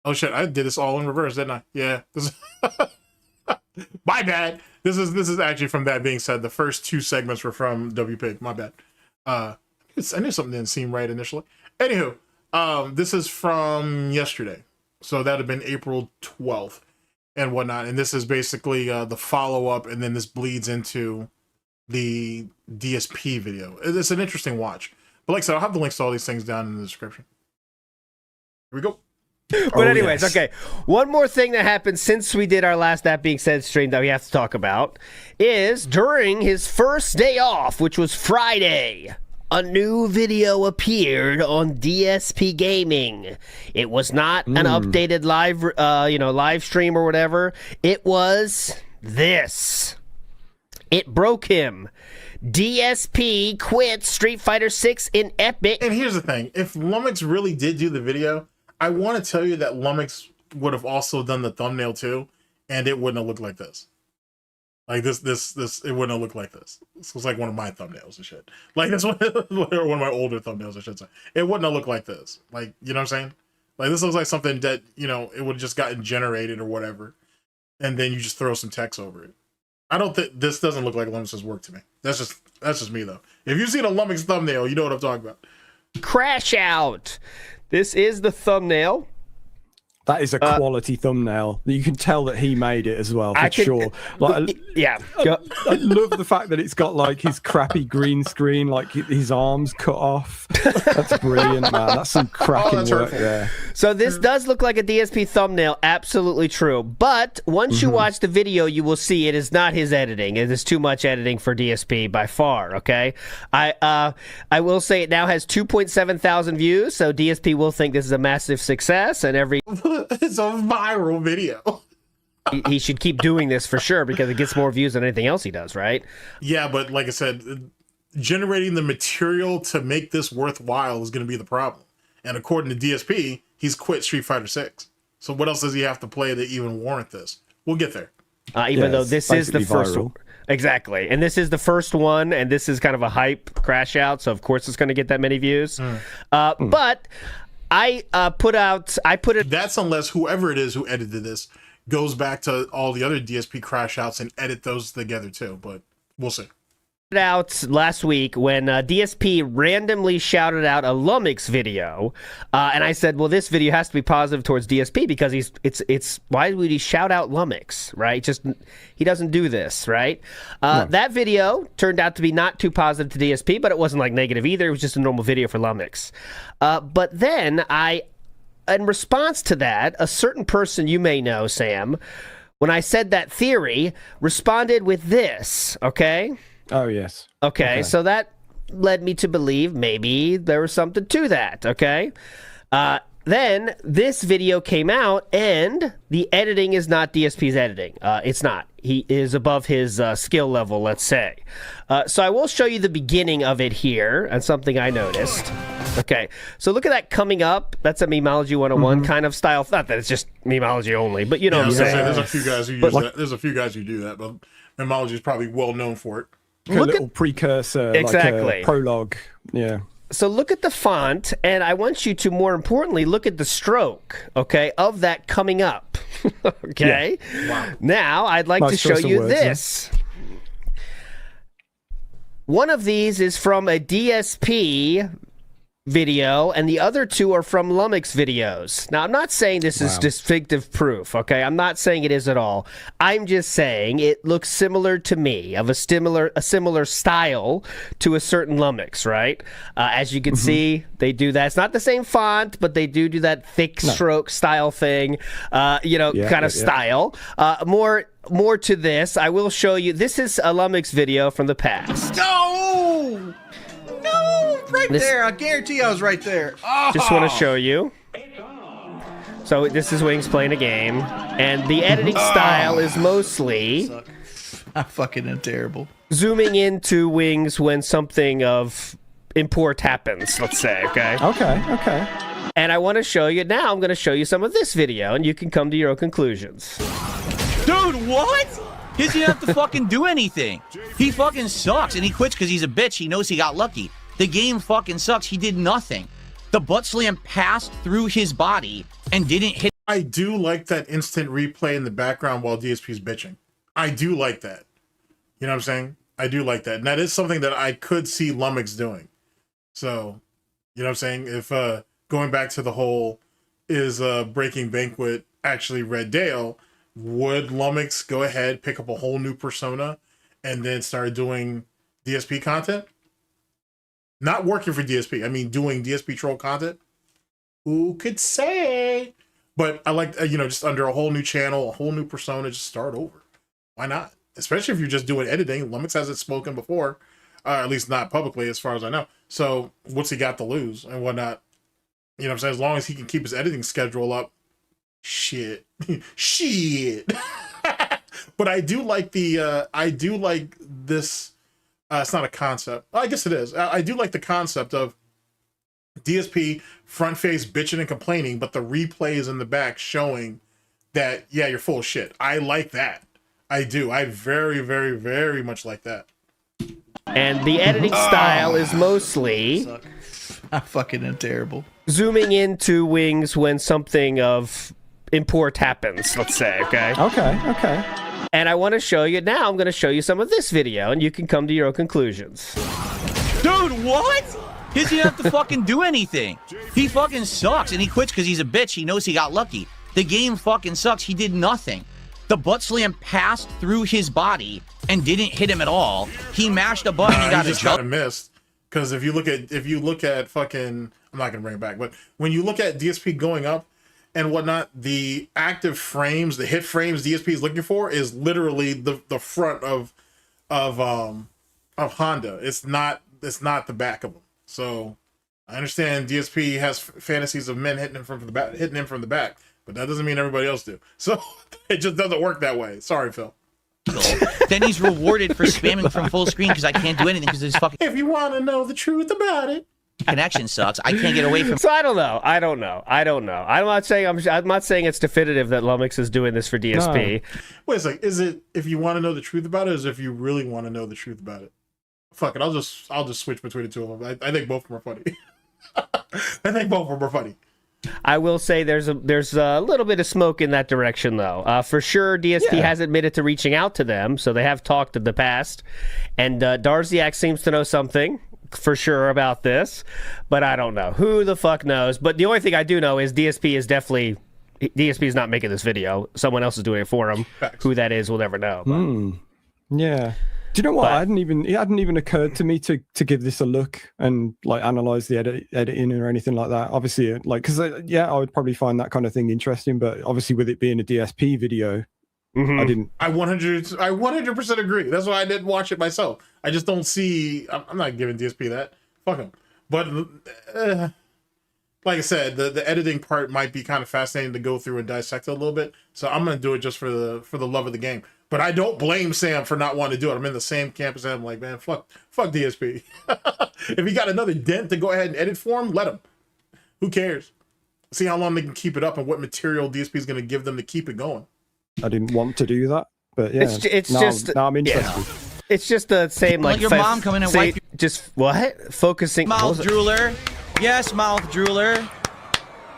oh shit, I did this all in reverse, didn't I? Yeah. This is my bad. This is actually from That Being Said. The first two segments were from WPIG. My bad. I knew something didn't seem right initially. Anywho, this is from yesterday. So that had been April 12th and whatnot. And this is basically the follow-up, and then this bleeds into the DSP video. It's an interesting watch. But like I said, I'll have the links to all these things down in the description. Here we go. But anyways, okay. One more thing that happened since we did our last That Being Said stream that we have to talk about is during his first day off, which was Friday, a new video appeared on DSPGAMING. It was not an updated live stream or whatever. It was this. It broke him. DSP quit Street Fighter 6 in Epic. And here's the thing. If Lumix really did do the video, I want to tell you that Lumix would have also done the thumbnail too, and it wouldn't have looked like this. Like this, it wouldn't have looked like this. This was like one of my thumbnails and shit. Like this one, one of my older thumbnails, I should say. It wouldn't have looked like this. Like, you know what I'm saying? Like this looks like something that, you know, it would have just gotten generated or whatever, and then you just throw some text over it. I don't think this doesn't look like Lumix's work to me. That's just me though. If you've seen a Lumix thumbnail, you know what I'm talking about. Crash out. This is the thumbnail. That is a quality thumbnail. You can tell that he made it as well, for sure. Like, yeah. I love the fact that it's got like his crappy green screen, like his arms cut off. That's brilliant, man. That's some cracking work there. So this does look like a DSP thumbnail, absolutely true. But once you watch the video, you will see it is not his editing. It is too much editing for DSP by far, okay? I will say it now has 2.7 thousand views, so DSP will think this is a massive success, and every... It's a viral video. He should keep doing this for sure because it gets more views than anything else he does, right? Yeah, but like I said, generating the material to make this worthwhile is going to be the problem. And according to DSP, he's quit Street Fighter 6. So what else does he have to play to even warrant this? We'll get there. Even though this is the first one. viral. Exactly. And this is the first one, and this is kind of a hype crash out, so of course it's going to get that many views. But... I put it. That's unless whoever it is who edited this goes back to all the other DSP crash outs and edit those together too. But we'll see. Out last week when DSP randomly shouted out a Lumix video, and I said, well, this video has to be positive towards DSP because it's why would he shout out Lumix, right? Just he doesn't do this, right? That video turned out to be not too positive to DSP, but it wasn't like negative either. It was just a normal video for Lumix. But then in response to that, a certain person you may know, Sam, when I said that theory, responded with this, okay? Oh, yes. Okay, so that led me to believe maybe there was something to that, okay? Then this video came out, and the editing is not DSP's editing. It's not. He is above his skill level, let's say. So I will show you the beginning of it here, and something I noticed. Okay, so look at that coming up. That's a Memology 101 kind of style. Not that it's just Memology only, but you know what I'm saying. There's a few guys who use that. There's a few guys who do that, but Memology is probably well known for it. Like a little precursor, exactly. like a prologue. Yeah. So look at the font, and I want you to, more importantly, look at the stroke, okay, of that coming up. Okay? Yeah. Wow. Now, I'd like to show you words, this. One of these is from a DSP video, and the other two are from Lummox videos. Now, I'm not saying this is distinctive proof, okay? I'm not saying it is at all. I'm just saying it looks similar to me, of a similar style to a certain Lummox, right? As you can see, they do that. It's not the same font, but they do that thick stroke style thing, kind of style. More to this, I will show you. This is a Lummox video from the past. No! No! Right there. I guarantee I was right there. Oh. Just want to show you. So this is Wings playing a game, and the editing style is mostly I fucking am terrible. zooming into Wings when something of import happens, let's say, okay? Okay. And I want to show you, now I'm going to show you some of this video, and you can come to your own conclusions. Dude, what? He doesn't have to fucking do anything. He fucking sucks, and he quits because he's a bitch. He knows he got lucky. The game fucking sucks. He did nothing. The butt slam passed through his body and didn't hit. I do like that instant replay in the background while DSP's bitching. I do like that. You know what I'm saying? I do like that. And that is something that I could see Lummox doing. So, you know what I'm saying? If going back to the whole, is Breaking Banquet actually Red Dale, would Lummox go ahead, pick up a whole new persona, and then start doing DSP content? Not working for DSP. I mean, doing DSP troll content. Who could say? But I like, just under a whole new channel, a whole new persona, just start over. Why not? Especially if you're just doing editing. Lummox hasn't spoken before, at least not publicly, as far as I know. So what's he got to lose and whatnot? You know what I'm saying? As long as he can keep his editing schedule up, shit. Shit. But I do like this. It's not a concept. I guess it is. I do like the concept of DSP front face bitching and complaining, but the replays in the back showing that, yeah, you're full of shit. I like that. I do. I very, very, very much like that. And the editing style is mostly I fucking am terrible. zooming into Wings when something of import happens, let's say, okay? Okay. And I want to show you, now I'm going to show you some of this video, and you can come to your own conclusions. Dude, what? He doesn't have to fucking do anything. He fucking sucks, and he quits because he's a bitch. He knows he got lucky. The game fucking sucks. He did nothing. The butt slam passed through his body and didn't hit him at all. He mashed a button and got his just got a miss. Because if you look at fucking, I'm not gonna bring it back, but when you look at DSP going up and whatnot, the active frames, the hit frames DSP is looking for is literally the front of Honda. It's not the back of them. So I understand DSP has fantasies of men hitting him from the back, but that doesn't mean everybody else do. So it just doesn't work that way. Sorry, Phil. Then he's rewarded for spamming from full screen because I can't do anything because his fucking If you want to know the truth about it, connection sucks. I can't get away from. So I don't know. I'm not saying it's definitive that Lummox is doing this for DSP. No. Wait a second. Is it if you want to know the truth about it, or is it if you really want to know the truth about it? Fuck it. I'll just switch between the two of them. I think both of them are funny. I think both of them are funny. I will say there's a little bit of smoke in that direction, though. For sure, DSP has admitted to reaching out to them, so they have talked in the past. And Darziak seems to know something for sure about this, but I don't know. Who the fuck knows? But the only thing I do know is DSP is not making this video. Someone else is doing it for him. Facts. Who that is, we'll never know. But. Yeah. Do you know what? It hadn't even occurred to me to give this a look and like analyze the editing or anything like that. Obviously, because I would probably find that kind of thing interesting. But obviously, with it being a DSP video, I didn't. I 100% agree. That's why I didn't watch it myself. I just don't see. I'm not giving DSP that. Fuck him. But like I said, the editing part might be kind of fascinating to go through and dissect it a little bit. So I'm gonna do it just for the love of the game. But I don't blame Sam for not wanting to do it. I'm in the same camp as him. I'm like, man, fuck DSP. If he got another dent to go ahead and edit for him, let him. Who cares? See how long they can keep it up and what material DSP is going to give them to keep it going. I didn't want to do that, but yeah, It's just now I'm interested. It's just the same like your mom come in and wipe Just what? Focusing. Mouth drooler. Yes, mouth drooler.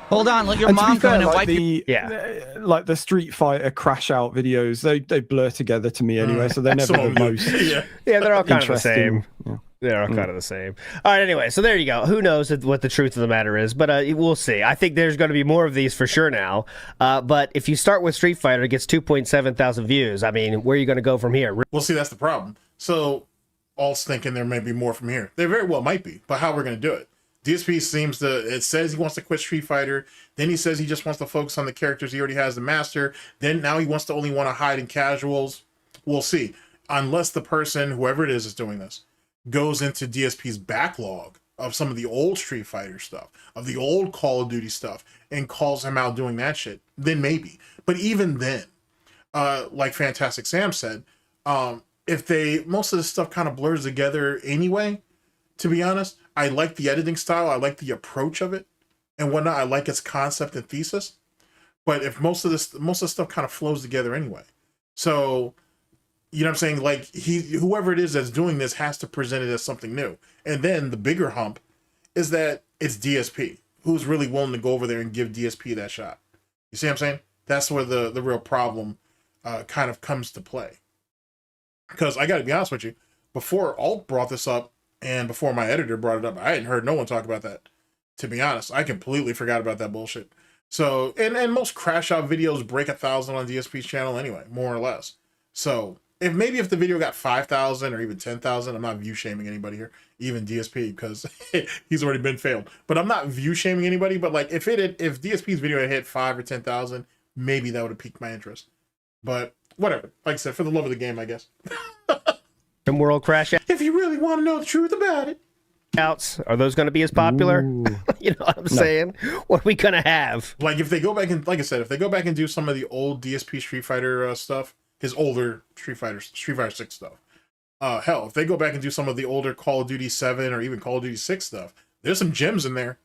Hold on, let your mom come in and wipe like the Street Fighter crash out videos, they blur together to me anyway, so they're never the most. Yeah, they're all kind of the same. Yeah. They're all kind of the same. All right, anyway, so there you go. Who knows what the truth of the matter is, but we'll see. I think there's going to be more of these for sure now. But if you start with Street Fighter, it gets 2.7 thousand views. I mean, where are you going to go from here? Well, see, that's the problem. So, all's thinking there may be more from here. There very well might be, but how we're going to do it? DSP seems to, it says he wants to quit Street Fighter. Then he says he just wants to focus on the characters he already has to master. Then now he wants to only want to hide in casuals. We'll see. Unless the person, whoever it is doing this, goes into DSP's backlog of some of the old Street Fighter stuff, of the old Call of Duty stuff, and calls him out doing that shit, then maybe. But even then, like Fantastic Sam said, if most of this stuff kind of blurs together anyway, to be honest, I like the editing style. I like the approach of it and whatnot. I like its concept and thesis. But if most of the stuff kind of flows together anyway. So, you know what I'm saying? Like whoever it is that's doing this has to present it as something new. And then the bigger hump is that it's DSP who's really willing to go over there and give DSP that shot. You see what I'm saying? That's where the real problem kind of comes to play. Because I got to be honest with you, before Alt brought this up, and before my editor brought it up, I hadn't heard no one talk about that. To be honest, I completely forgot about that bullshit. So, and most crash out videos break 1,000 on DSP's channel anyway, more or less. So, if the video got 5,000 or even 10,000, I'm not view shaming anybody here, even DSP, because he's already been failed. But I'm not view shaming anybody. But like, if DSP's video had hit 5 or 10,000, maybe that would have piqued my interest. But whatever. Like I said, for the love of the game, I guess. Some world crash if you really want to know the truth about it. outs, are those going to be as popular? You know what I'm saying? What are we going to have? Like if they go back and, like I said, if they go back and do some of the old DSP Street Fighter stuff, his older Street Fighter 6 stuff. Hell, if they go back and do some of the older Call of Duty 7 or even Call of Duty 6 stuff, there's some gems in there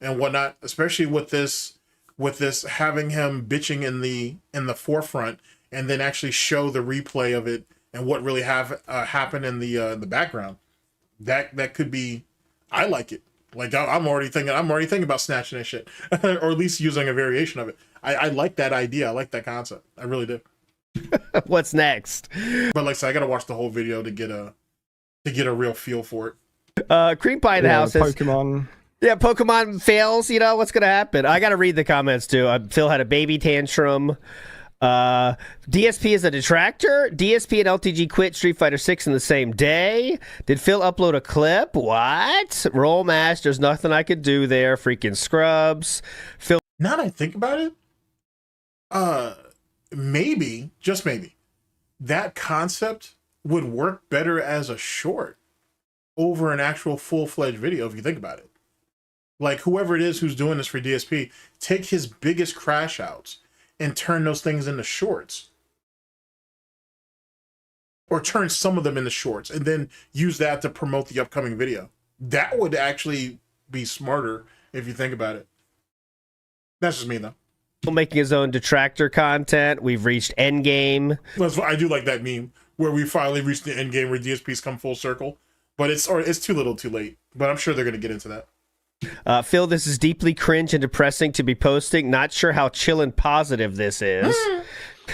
and whatnot, especially with this having him bitching in the forefront and then actually show the replay of it and what really happened in the background. That could be, I like it. Like I'm already thinking about snatching that shit, or at least using a variation of it. I like that idea. I like that concept. I really do. What's next? But like I said, I gotta watch the whole video to get a real feel for it. Cream Pie in the house says, Pokemon. Yeah, Pokemon fails. You know what's gonna happen? I gotta read the comments too. Phil had a baby tantrum. DSP is a detractor. DSP and LTG quit Street Fighter 6 in the same day. Did Phil upload a clip? What? Roll mash. There's nothing I could do there. Freaking scrubs. Phil. Now that I think about it, maybe, just maybe, that concept would work better as a short over an actual full-fledged video if you think about it. Like whoever it is who's doing this for DSP, take his biggest crash outs and turn those things into shorts. Or turn some of them into shorts and then use that to promote the upcoming video. That would actually be smarter if you think about it. That's just me though. Making his own detractor content. We've reached endgame. I do like that meme where we finally reached the end game where DSP's come full circle. But it's too little too late. But I'm sure they're going to get into that. Phil, this is deeply cringe and depressing to be posting. Not sure how chill and positive this is.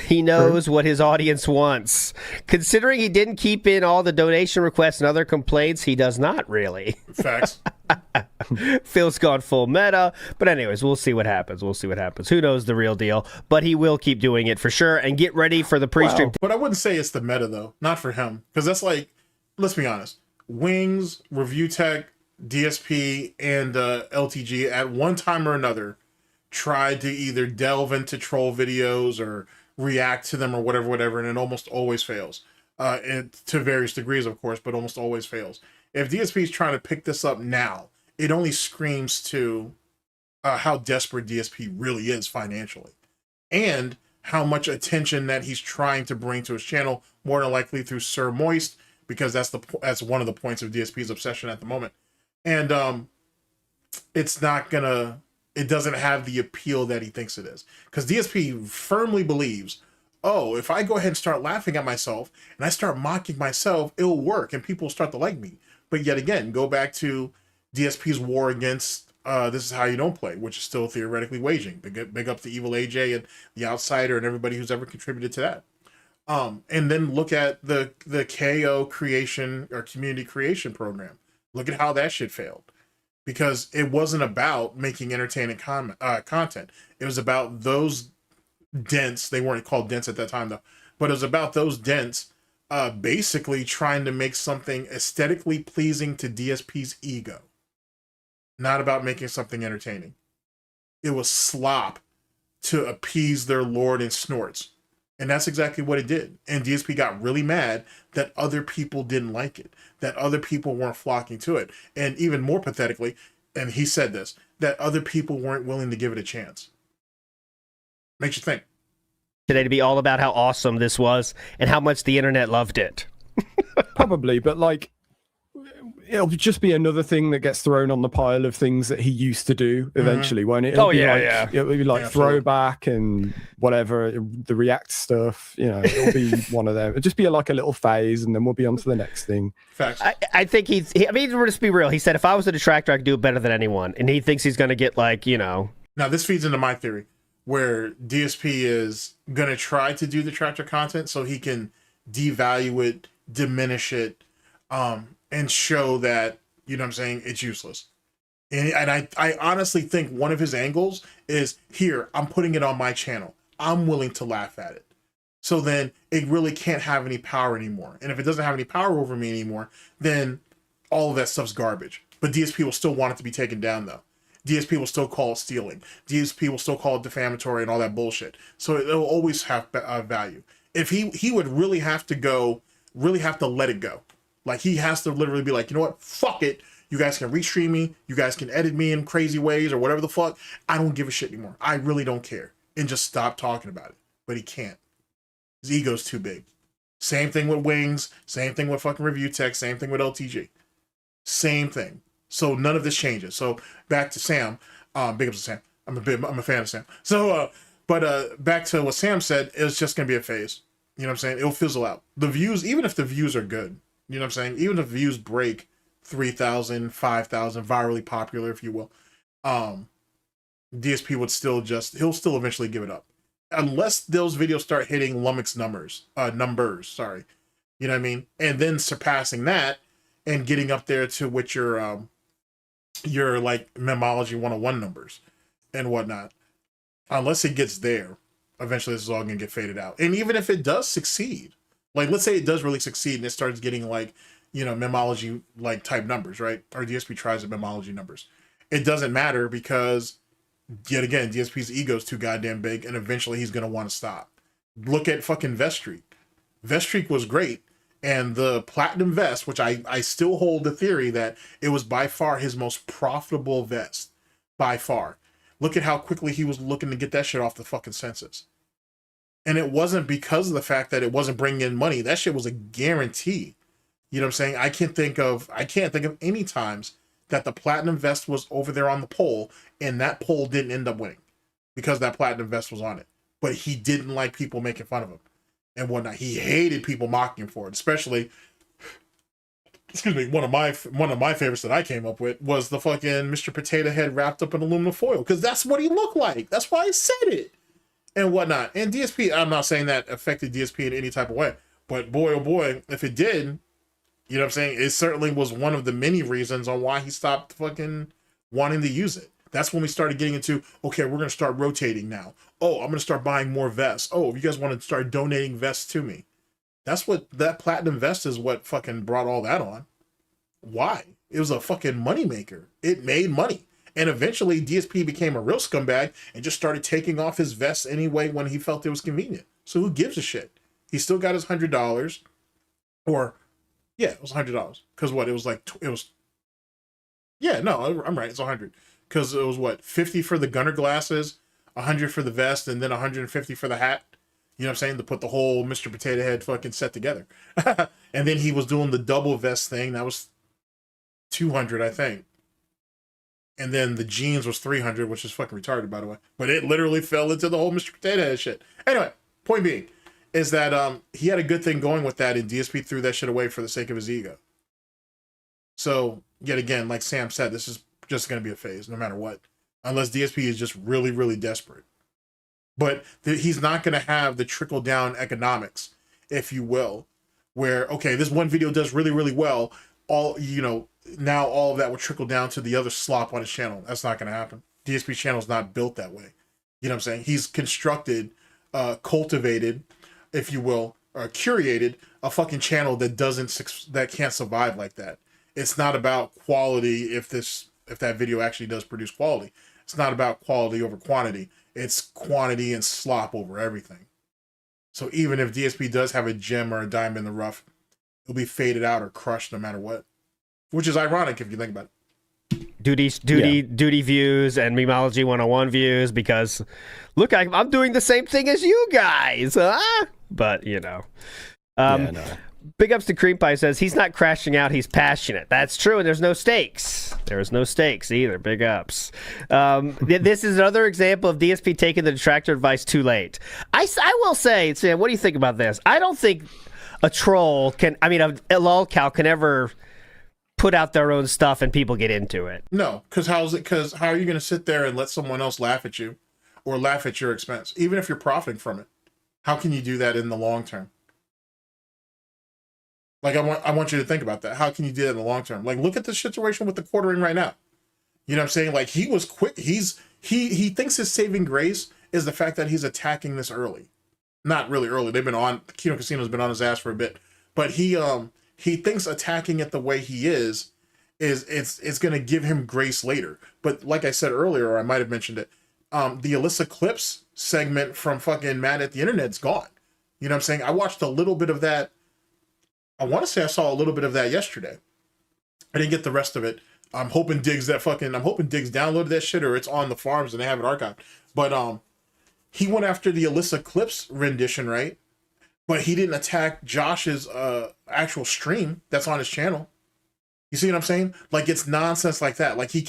He knows what his audience wants. Considering he didn't keep in all the donation requests and other complaints, he does not really. Facts. Phil's gone full meta. But anyways, we'll see what happens. Who knows the real deal? But he will keep doing it for sure. And get ready for the pre-stream. But I wouldn't say it's the meta, though. Not for him. Because that's like, let's be honest. Wings, Review Tech, DSP, and LTG at one time or another tried to either delve into troll videos or react to them or whatever, and it almost always fails. To various degrees, of course, but almost always fails. If DSP is trying to pick this up now, it only screams to how desperate DSP really is financially, and how much attention that he's trying to bring to his channel, more than likely through Sir Moist, because that's one of the points of DSP's obsession at the moment. And it doesn't have the appeal that he thinks it is. Because DSP firmly believes, oh, if I go ahead and start laughing at myself and I start mocking myself, it'll work and people will start to like me. But yet again, go back to DSP's war against This Is How You Don't Play, which is still theoretically waging. Big up the Evil AJ and the Outsider and everybody who's ever contributed to that. And then look at the KO creation or community creation program. Look at how that shit failed. Because it wasn't about making entertaining content. It was about those dents. They weren't called dents at that time, though. But it was about those dents basically trying to make something aesthetically pleasing to DSP's ego. Not about making something entertaining. It was slop to appease their lord and snorts. And that's exactly what it did. And DSP got really mad that other people didn't like it, that other people weren't flocking to it. And even more pathetically, and he said this, that other people weren't willing to give it a chance. Makes you think. Today to be all about how awesome this was and how much the internet loved it. Probably, but like, it'll just be another thing that gets thrown on the pile of things that he used to do eventually, won't it? It'll be like throwback and whatever, the React stuff, you know, it'll be one of them. It'll just be like a little phase and then we'll be on to the next thing. Facts. I think I mean, let's be real. He said, if I was a detractor, I could do it better than anyone. And he thinks he's going to get like, you know. Now, this feeds into my theory where DSP is going to try to do detractor content so he can devalue it, diminish it, and show that, you know what I'm saying, it's useless. And I honestly think one of his angles is, here, I'm putting it on my channel. I'm willing to laugh at it. So then it really can't have any power anymore. And if it doesn't have any power over me anymore, then all of that stuff's garbage. But DSP will still want it to be taken down, though. DSP will still call it stealing. DSP will still call it defamatory and all that bullshit. So it'll always have value. If he would really have to let it go. Like, he has to literally be like, you know what? Fuck it. You guys can restream me. You guys can edit me in crazy ways or whatever the fuck. I don't give a shit anymore. I really don't care. And just stop talking about it. But he can't. His ego's too big. Same thing with Wings. Same thing with fucking Review Tech. Same thing with LTG. Same thing. So none of this changes. So back to Sam. Big up to Sam. I'm a fan of Sam. So, back to what Sam said, it's just going to be a phase. You know what I'm saying? It'll fizzle out. The views, even if the views are good, you know what I'm saying? Even if views break 3,000, 5,000, virally popular, if you will, DSP would still he'll still eventually give it up. Unless those videos start hitting Lummox numbers, sorry. You know what I mean? And then surpassing that and getting up there to what your like Memology 101 numbers and whatnot. Unless it gets there, eventually this is all going to get faded out. And even if it does succeed, like, let's say it does really succeed and it starts getting, like, you know, Memology, like, type numbers, right? Or DSP tries the Memology numbers. It doesn't matter because, yet again, DSP's ego is too goddamn big and eventually he's going to want to stop. Look at fucking Vest Streak. Vest Streak was great. And the Platinum Vest, which I still hold the theory that it was by far his most profitable vest. By far. Look at how quickly he was looking to get that shit off the fucking census. And it wasn't because of the fact that it wasn't bringing in money. That shit was a guarantee. You know what I'm saying? I can't think of any times that the Platinum Vest was over there on the poll and that poll didn't end up winning because that Platinum Vest was on it. But he didn't like people making fun of him and whatnot. He hated people mocking him for it, especially, excuse me, one of my favorites that I came up with was the fucking Mr. Potato Head wrapped up in aluminum foil, because that's what he looked like. That's why I said it. And whatnot. And DSP, I'm not saying that affected DSP in any type of way, but boy, oh boy, if it did, you know what I'm saying? It certainly was one of the many reasons on why he stopped fucking wanting to use it. That's when we started getting into, okay, we're going to start rotating now. Oh, I'm going to start buying more vests. Oh, if you guys want to start donating vests to me. That's what, that Platinum Vest is what fucking brought all that on. Why? It was a fucking moneymaker. It made money. And eventually DSP became a real scumbag and just started taking off his vests anyway when he felt it was convenient. So who gives a shit? He still got his $100. Or, yeah, it was $100. Because what? It was like, yeah, no, I'm right. It's 100. Because it was what? 50 for the gunner glasses, 100 for the vest, and then 150 for the hat. You know what I'm saying? To put the whole Mr. Potato Head fucking set together. And then he was doing the double vest thing. That was 200, I think. And then the jeans was 300, which is fucking retarded, by the way. But it literally fell into the whole Mr. Potato Head shit. Anyway, point being is that he had a good thing going with that, and DSP threw that shit away for the sake of his ego. So yet again, like Sam said, this is just going to be a phase no matter what, unless DSP is just really, really desperate. But he's not going to have the trickle down economics, if you will, where, okay, this one video does really, really well. All, you know, now all of that will trickle down to the other slop on his channel. That's not going to happen. DSP channel is not built that way. You know what I'm saying? He's constructed, cultivated, if you will, or curated a fucking channel that can't survive like that. It's not about quality if that video actually does produce quality. It's not about quality over quantity. It's quantity and slop over everything. So even if DSP does have a gem or a diamond in the rough, it'll be faded out or crushed no matter what. Which is ironic if you think about it. Duty views and Memology 101 views, because look, I'm doing the same thing as you guys, huh? But you know, Big ups to Cream Pie says he's not crashing out, he's passionate. That's true, and there's no stakes. There's no stakes either. Big ups. This is another example of DSP taking the detractor advice too late. I will say, Sam, what do you think about this? I don't think a troll can, I mean, a lolcow can ever put out their own stuff and people get into it. No, because how are you going to sit there and let someone else laugh at you or laugh at your expense, even if you're profiting from it? How can you do that in the long term? Like, I want you to think about that. How can you do that in the long term? Like, look at the situation with the quartering right now. You know what I'm saying? Like, he was quick. He thinks his saving grace is the fact that he's attacking this early. Not really early. They've been on, Kino Casino's been on his ass for a bit. But he thinks attacking it the way he is it's going to give him grace later. But like I said earlier, or I might have mentioned it, the Alyssa Clips segment from fucking Mad at the Internet's gone. You know what I'm saying? I watched a little bit of that. I want to say I saw a little bit of that yesterday. I didn't get the rest of it. I'm hoping Diggs downloaded that shit, or it's on the farms and they have it archived. But he went after the Alyssa Clips rendition, right? But he didn't attack Josh's actual stream that's on his channel. You see what I'm saying? Like, it's nonsense like that. Like, he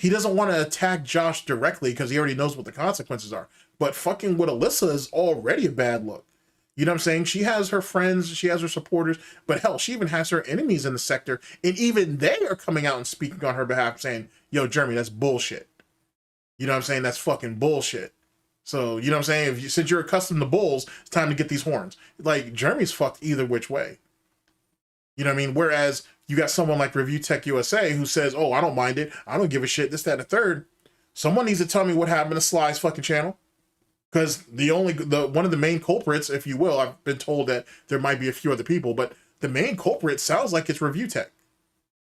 doesn't want to attack Josh directly because he already knows what the consequences are. But fucking with Alyssa is already a bad look. You know what I'm saying? She has her friends, she has her supporters, but hell, she even has her enemies in the sector, and even they are coming out and speaking on her behalf saying, yo, Jeremy, that's bullshit. You know what I'm saying? That's fucking bullshit. So, you know what I'm saying? Since you're accustomed to bulls, it's time to get these horns. Like, Jeremy's fucked either which way. You know what I mean? Whereas you got someone like Review Tech USA who says, oh, I don't mind it, I don't give a shit, this, that, and the third. Someone needs to tell me what happened to Sly's fucking channel. Because one of the main culprits, if you will, I've been told that there might be a few other people, but the main culprit sounds like it's Review Tech.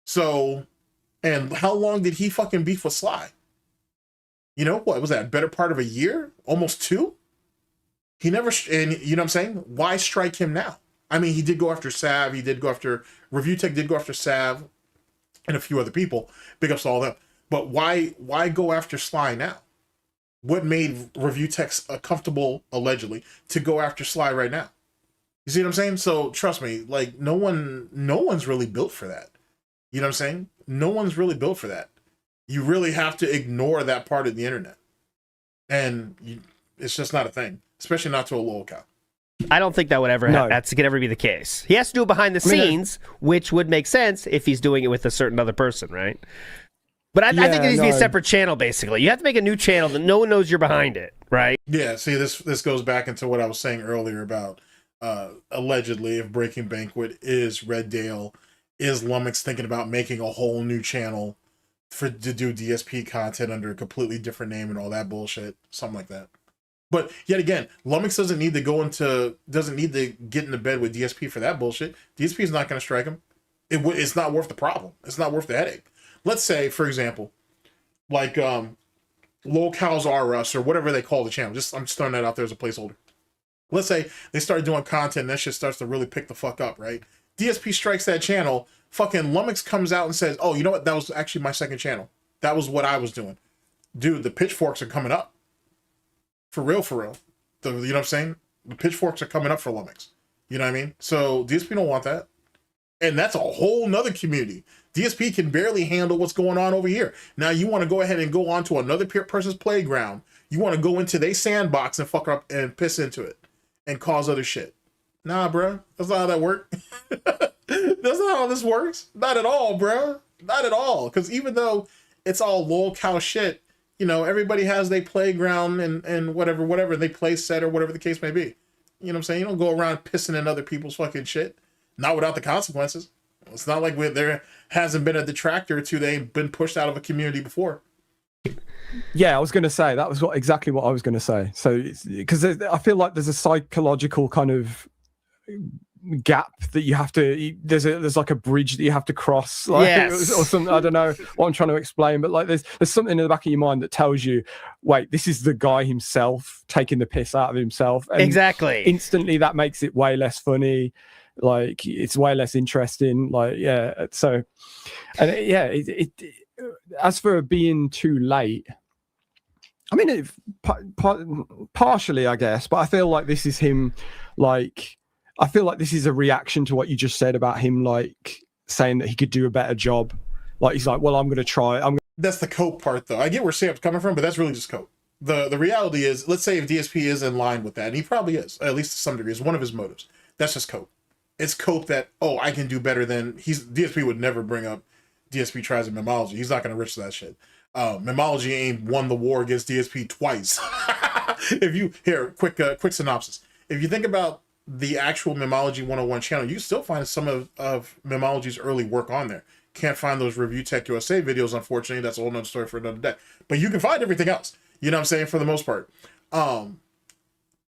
So, and how long did he fucking beef with Sly? You know, what was that, better part of a year? Almost 2? He never, and you know what I'm saying? Why strike him now? I mean, he did go after Sav, Review Tech did go after Sav, and a few other people. Big ups to all them. But why go after Sly now? What made Review Tech comfortable, allegedly, to go after Sly right now? You see what I'm saying? So trust me, like, no one's really built for that. You know what I'm saying? No one's really built for that. You really have to ignore that part of the internet. And it's just not a thing, especially not to a lolcow. I don't think that would ever that's going to ever be the case. He has to do it behind the scenes, which would make sense if he's doing it with a certain other person, right? But I think it needs to be a separate channel, basically. You have to make a new channel that no one knows you're behind it, right? Yeah, see, this goes back into what I was saying earlier about allegedly, if Breaking Banquet is Red Dale, is Lummox thinking about making a whole new channel to do DSP content under a completely different name and all that bullshit, something like that. But yet again, Lummox doesn't need to get into bed with DSP for that bullshit. DSP is not going to strike him. It's not worth the problem. It's not worth the headache. Let's say, for example, like lolcows R Us or whatever they call the channel. I'm just throwing that out there as a placeholder. Let's say they start doing content and that shit starts to really pick the fuck up, right? DSP strikes that channel. Fucking Lummox comes out and says, oh, you know what? That was actually my second channel. That was what I was doing. Dude, the pitchforks are coming up. For real, for real. You know what I'm saying? The pitchforks are coming up for Lummox. You know what I mean? So DSP don't want that. And that's a whole nother community. DSP can barely handle what's going on over here. Now you want to go ahead and go on to another person's playground. You want to go into their sandbox and fuck up and piss into it and cause other shit. Nah, bro. That's not how that works. That's not how this works. Not at all, bro. Not at all. Because even though it's all lol cow shit, you know, everybody has their playground and whatever they play set or whatever the case may be. You know what I'm saying? You don't go around pissing in other people's fucking shit. Not without the consequences. It's not like there hasn't been a detractor or two. They've been pushed out of a community before. Yeah, I was going to say that was exactly what I was going to say. So, because I feel like there's a psychological kind of gap that you have to. There's like a bridge that you have to cross, like, yes, or something. I don't know what I'm trying to explain, but like there's something in the back of your mind that tells you, wait, this is the guy himself taking the piss out of himself. And exactly. Instantly, that makes it way less funny. Like it's way less interesting. Like yeah, so and it as for being too late, I mean, partially, I guess, but I feel like this is him. Like, I feel like this is a reaction to what you just said about him, like saying that he could do a better job. Like he's like, well, I'm going to try. That's the cope part, though. I get where Sam's coming from, but that's really just cope. The reality is, let's say if DSP is in line with that, and he probably is, at least to some degree, is one of his motives. That's just cope. It's cope that, oh, I can do better than DSP would never bring up DSP tries in Memology. He's not going to risk that shit. Memology ain't won the war against DSP twice. If you quick synopsis. If you think about the actual Memology 101 channel, you still find some of Memology's early work on there. Can't find those Review Tech USA videos, unfortunately. That's a whole nother story for another day. But you can find everything else. You know what I'm saying? For the most part.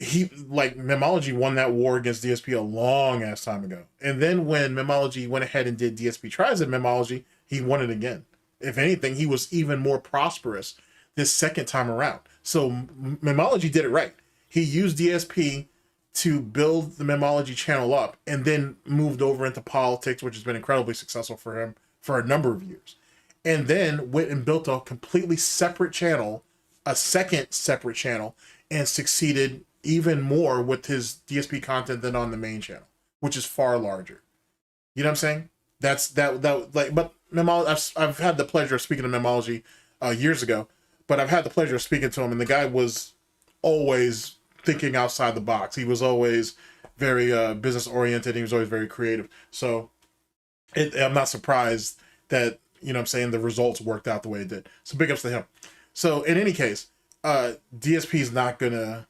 Memology won that war against DSP a long ass time ago. And then when Memology went ahead and did DSP tries at Memology, he won it again. If anything, he was even more prosperous this second time around. So Memology did it right. He used DSP to build the Memology channel up and then moved over into politics, which has been incredibly successful for him for a number of years. And then went and built a completely separate channel, a second separate channel, and succeeded even more with his DSP content than on the main channel, which is far larger. You know what I'm saying? But Memology, I've had the pleasure of speaking to Memology years ago, but I've had the pleasure of speaking to him, and the guy was always thinking outside the box. He was always very business oriented. He was always very creative. So I'm not surprised that, you know what I'm saying, the results worked out the way it did. So big ups to him. So in any case, DSP is not gonna.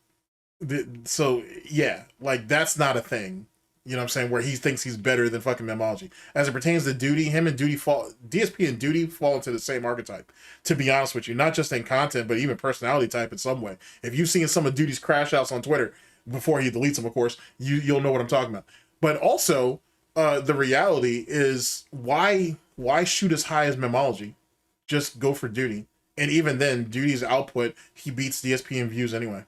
So yeah, like that's not a thing. You know what I'm saying? Where he thinks he's better than fucking Memology. As it pertains to Duty, him and Duty DSP and Duty fall into the same archetype, to be honest with you. Not just in content, but even personality type in some way. If you've seen some of Duty's crash outs on Twitter, before he deletes them, of course, you'll know what I'm talking about. But also, the reality is, why shoot as high as Memology? Just go for Duty. And even then, Duty's output, he beats DSP in views anyway.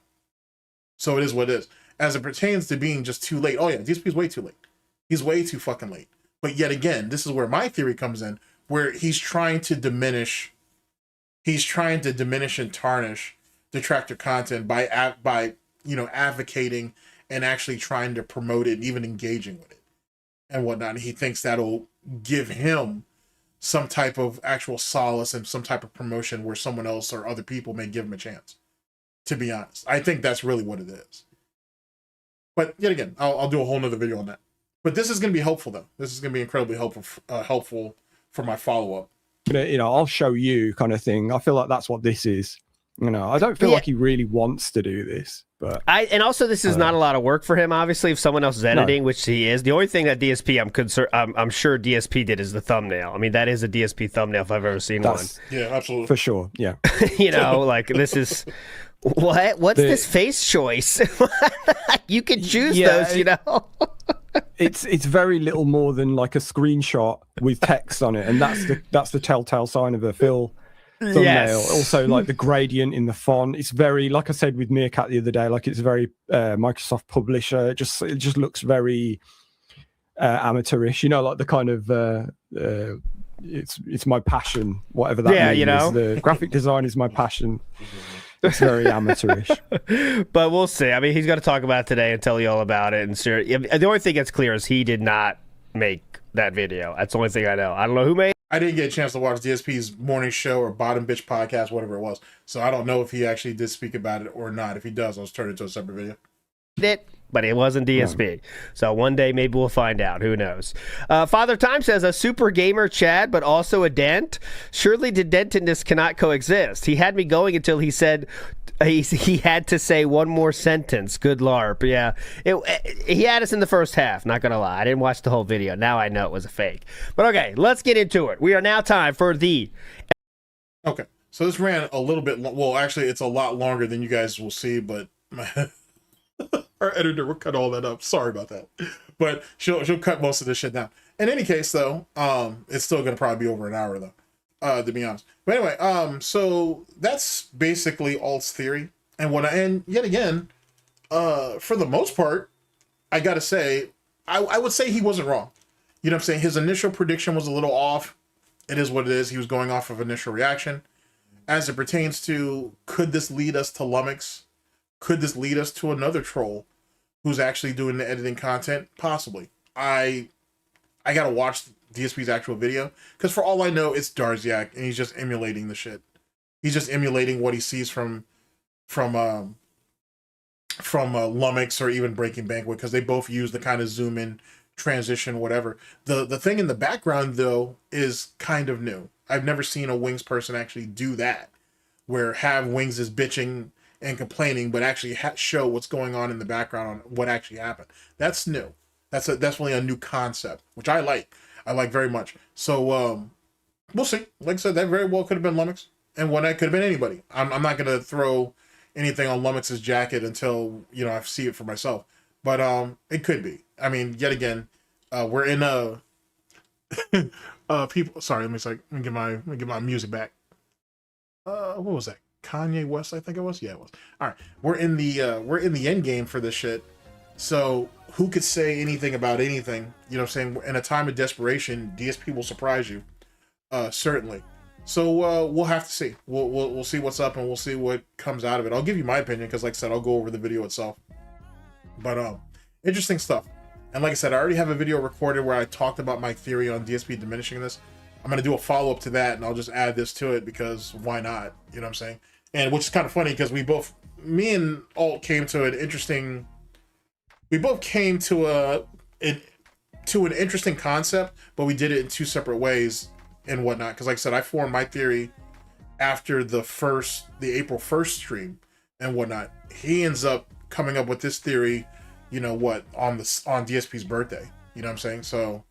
So it is what it is. As it pertains to being just too late, oh yeah, DSP's way too late. He's way too fucking late. But yet again, this is where my theory comes in, where he's trying to diminish and tarnish detractor content by advocating and actually trying to promote it and even engaging with it and whatnot. And he thinks that'll give him some type of actual solace and some type of promotion where someone else or other people may give him a chance. To be honest, I think that's really what it is. But yet again, I'll do a whole nother video on that. But this is going to be helpful, though. This is going to be incredibly helpful for my follow-up. You know, I'll show you kind of thing. I feel like that's what this is. You know, I don't feel like he really wants to do this, but and also this is not a lot of work for him. Obviously, if someone else is editing, which he is, the only thing that DSP I'm sure DSP did is the thumbnail. I mean, that is a DSP thumbnail if I've ever seen one. Yeah, absolutely, for sure. Yeah, you know, like this is. What's this face choice? You can choose those, you know. It's very little more than like a screenshot with text on it, and that's the telltale sign of a Phil thumbnail. Yes. Also, like the gradient in the font, it's very, like I said with Meerkat the other day, like it's very Microsoft Publisher. It just looks very amateurish, you know, like the kind of it's my passion, whatever that means. You know, the graphic design is my passion. It's very amateurish. But we'll see. I mean, he's going to talk about it today and tell you all about it. And the only thing that's clear is he did not make that video. That's the only thing I know. I don't know who made it. I didn't get a chance to watch DSP's morning show or Bottom Bitch podcast, whatever it was. So I don't know if he actually did speak about it or not. If he does, I'll just turn it into a separate video. but it wasn't DSP. So one day maybe we'll find out. Who knows? Father Time says, a super gamer Chad, but also a dent. Surely the dentedness cannot coexist. He had me going until he said he had to say one more sentence. Good LARP. Yeah. He had us in the first half, not going to lie. I didn't watch the whole video. Now I know it was a fake. But okay, let's get into it. We are now time for the... Okay. So this ran a little bit... Well, actually, it's a lot longer than you guys will see, but... Our editor will cut all that up. Sorry about that. But she'll cut most of this shit down. In any case, though, it's still going to probably be over an hour, though, to be honest. But anyway, so that's basically Alt's theory. And yet again, for the most part, I got to say, I would say he wasn't wrong. You know what I'm saying? His initial prediction was a little off. It is what it is. He was going off of initial reaction. As it pertains to, could this lead us to Lummox? Could this lead us to another troll who's actually doing the editing content? Possibly. I gotta watch DSP's actual video, because for all I know, it's Darziak, and he's just emulating the shit. He's just emulating what he sees from Lummox or even Breaking Banquet, because they both use the kind of zoom in, transition, whatever. The thing in the background though is kind of new. I've never seen a Wings person actually do that, where have Wings is bitching and complaining, but actually show what's going on in the background on what actually happened. That's new. That's definitely a new concept, which I like. I like very much. So we'll see. Like I said, that very well could have been Lummox, and one that could have been anybody. I'm not gonna throw anything on Lummox's jacket until I see it for myself. But it could be. I mean, yet again, we're in a people. Sorry, let me get my music back. What was that? Kanye West, I think it was. Yeah, it was. All right, we're in the end game for this shit. So who could say anything about anything? You know what I'm saying? In a time of desperation, DSP will surprise you, certainly. So we'll have to see. We'll see what's up, and we'll see what comes out of it. I'll give you my opinion, because like I said, I'll go over the video itself. But interesting stuff. And like I said, I already have a video recorded where I talked about my theory on DSP diminishing this. I'm going to do a follow-up to that, and I'll just add this to it, because why not? You know what I'm saying? And which is kind of funny, because me and Alt came to an interesting... We both came to an interesting concept, but we did it in two separate ways and whatnot. Because like I said, I formed my theory after the April 1st stream and whatnot. He ends up coming up with this theory, on DSP's birthday. You know what I'm saying? So,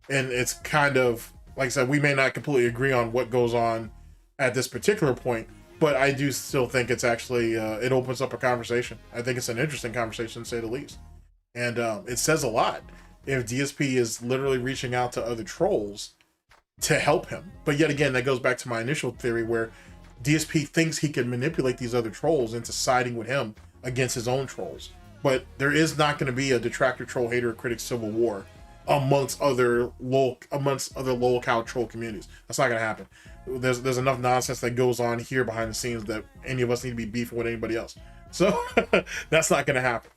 and it's kind of... Like I said, we may not completely agree on what goes on at this particular point, but I do still think it's actually, it opens up a conversation. I think it's an interesting conversation, to say the least. And it says a lot if DSP is literally reaching out to other trolls to help him. But yet again, that goes back to my initial theory, where DSP thinks he can manipulate these other trolls into siding with him against his own trolls. But there is not going to be a detractor, troll, hater, critic civil war amongst other lolcow troll communities. That's not gonna happen. There's enough nonsense that goes on here behind the scenes that any of us need to be beefing with anybody else. So that's not gonna happen.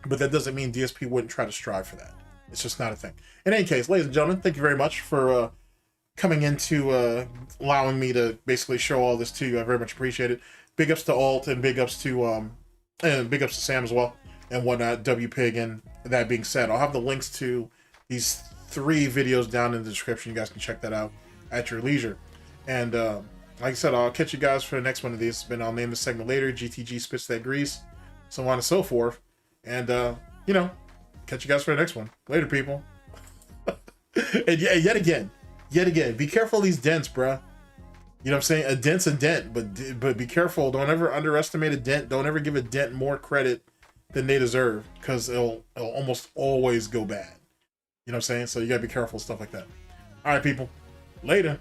But that doesn't mean DSP wouldn't try to strive for that. It's just not a thing. In any case, ladies and gentlemen, thank you very much for coming into allowing me to basically show all this to you. I very much appreciate it. Big ups to Alt, and big ups to Sam as well, and whatnot, WPIG. And that being said, I'll have the links to these 3 videos down in the description. You guys can check that out at your leisure. And like I said, I'll catch you guys for the next one of these. I'll name the segment later. GTG spits that grease, so on and so forth. And catch you guys for the next one. Later, people. And yet again, be careful of these dents, bruh. You know what I'm saying? A dent's a dent, but be careful. Don't ever underestimate a dent. Don't ever give a dent more credit than they deserve, because it'll almost always go bad. You know what I'm saying? So you gotta be careful of stuff like that. All right, people. Later.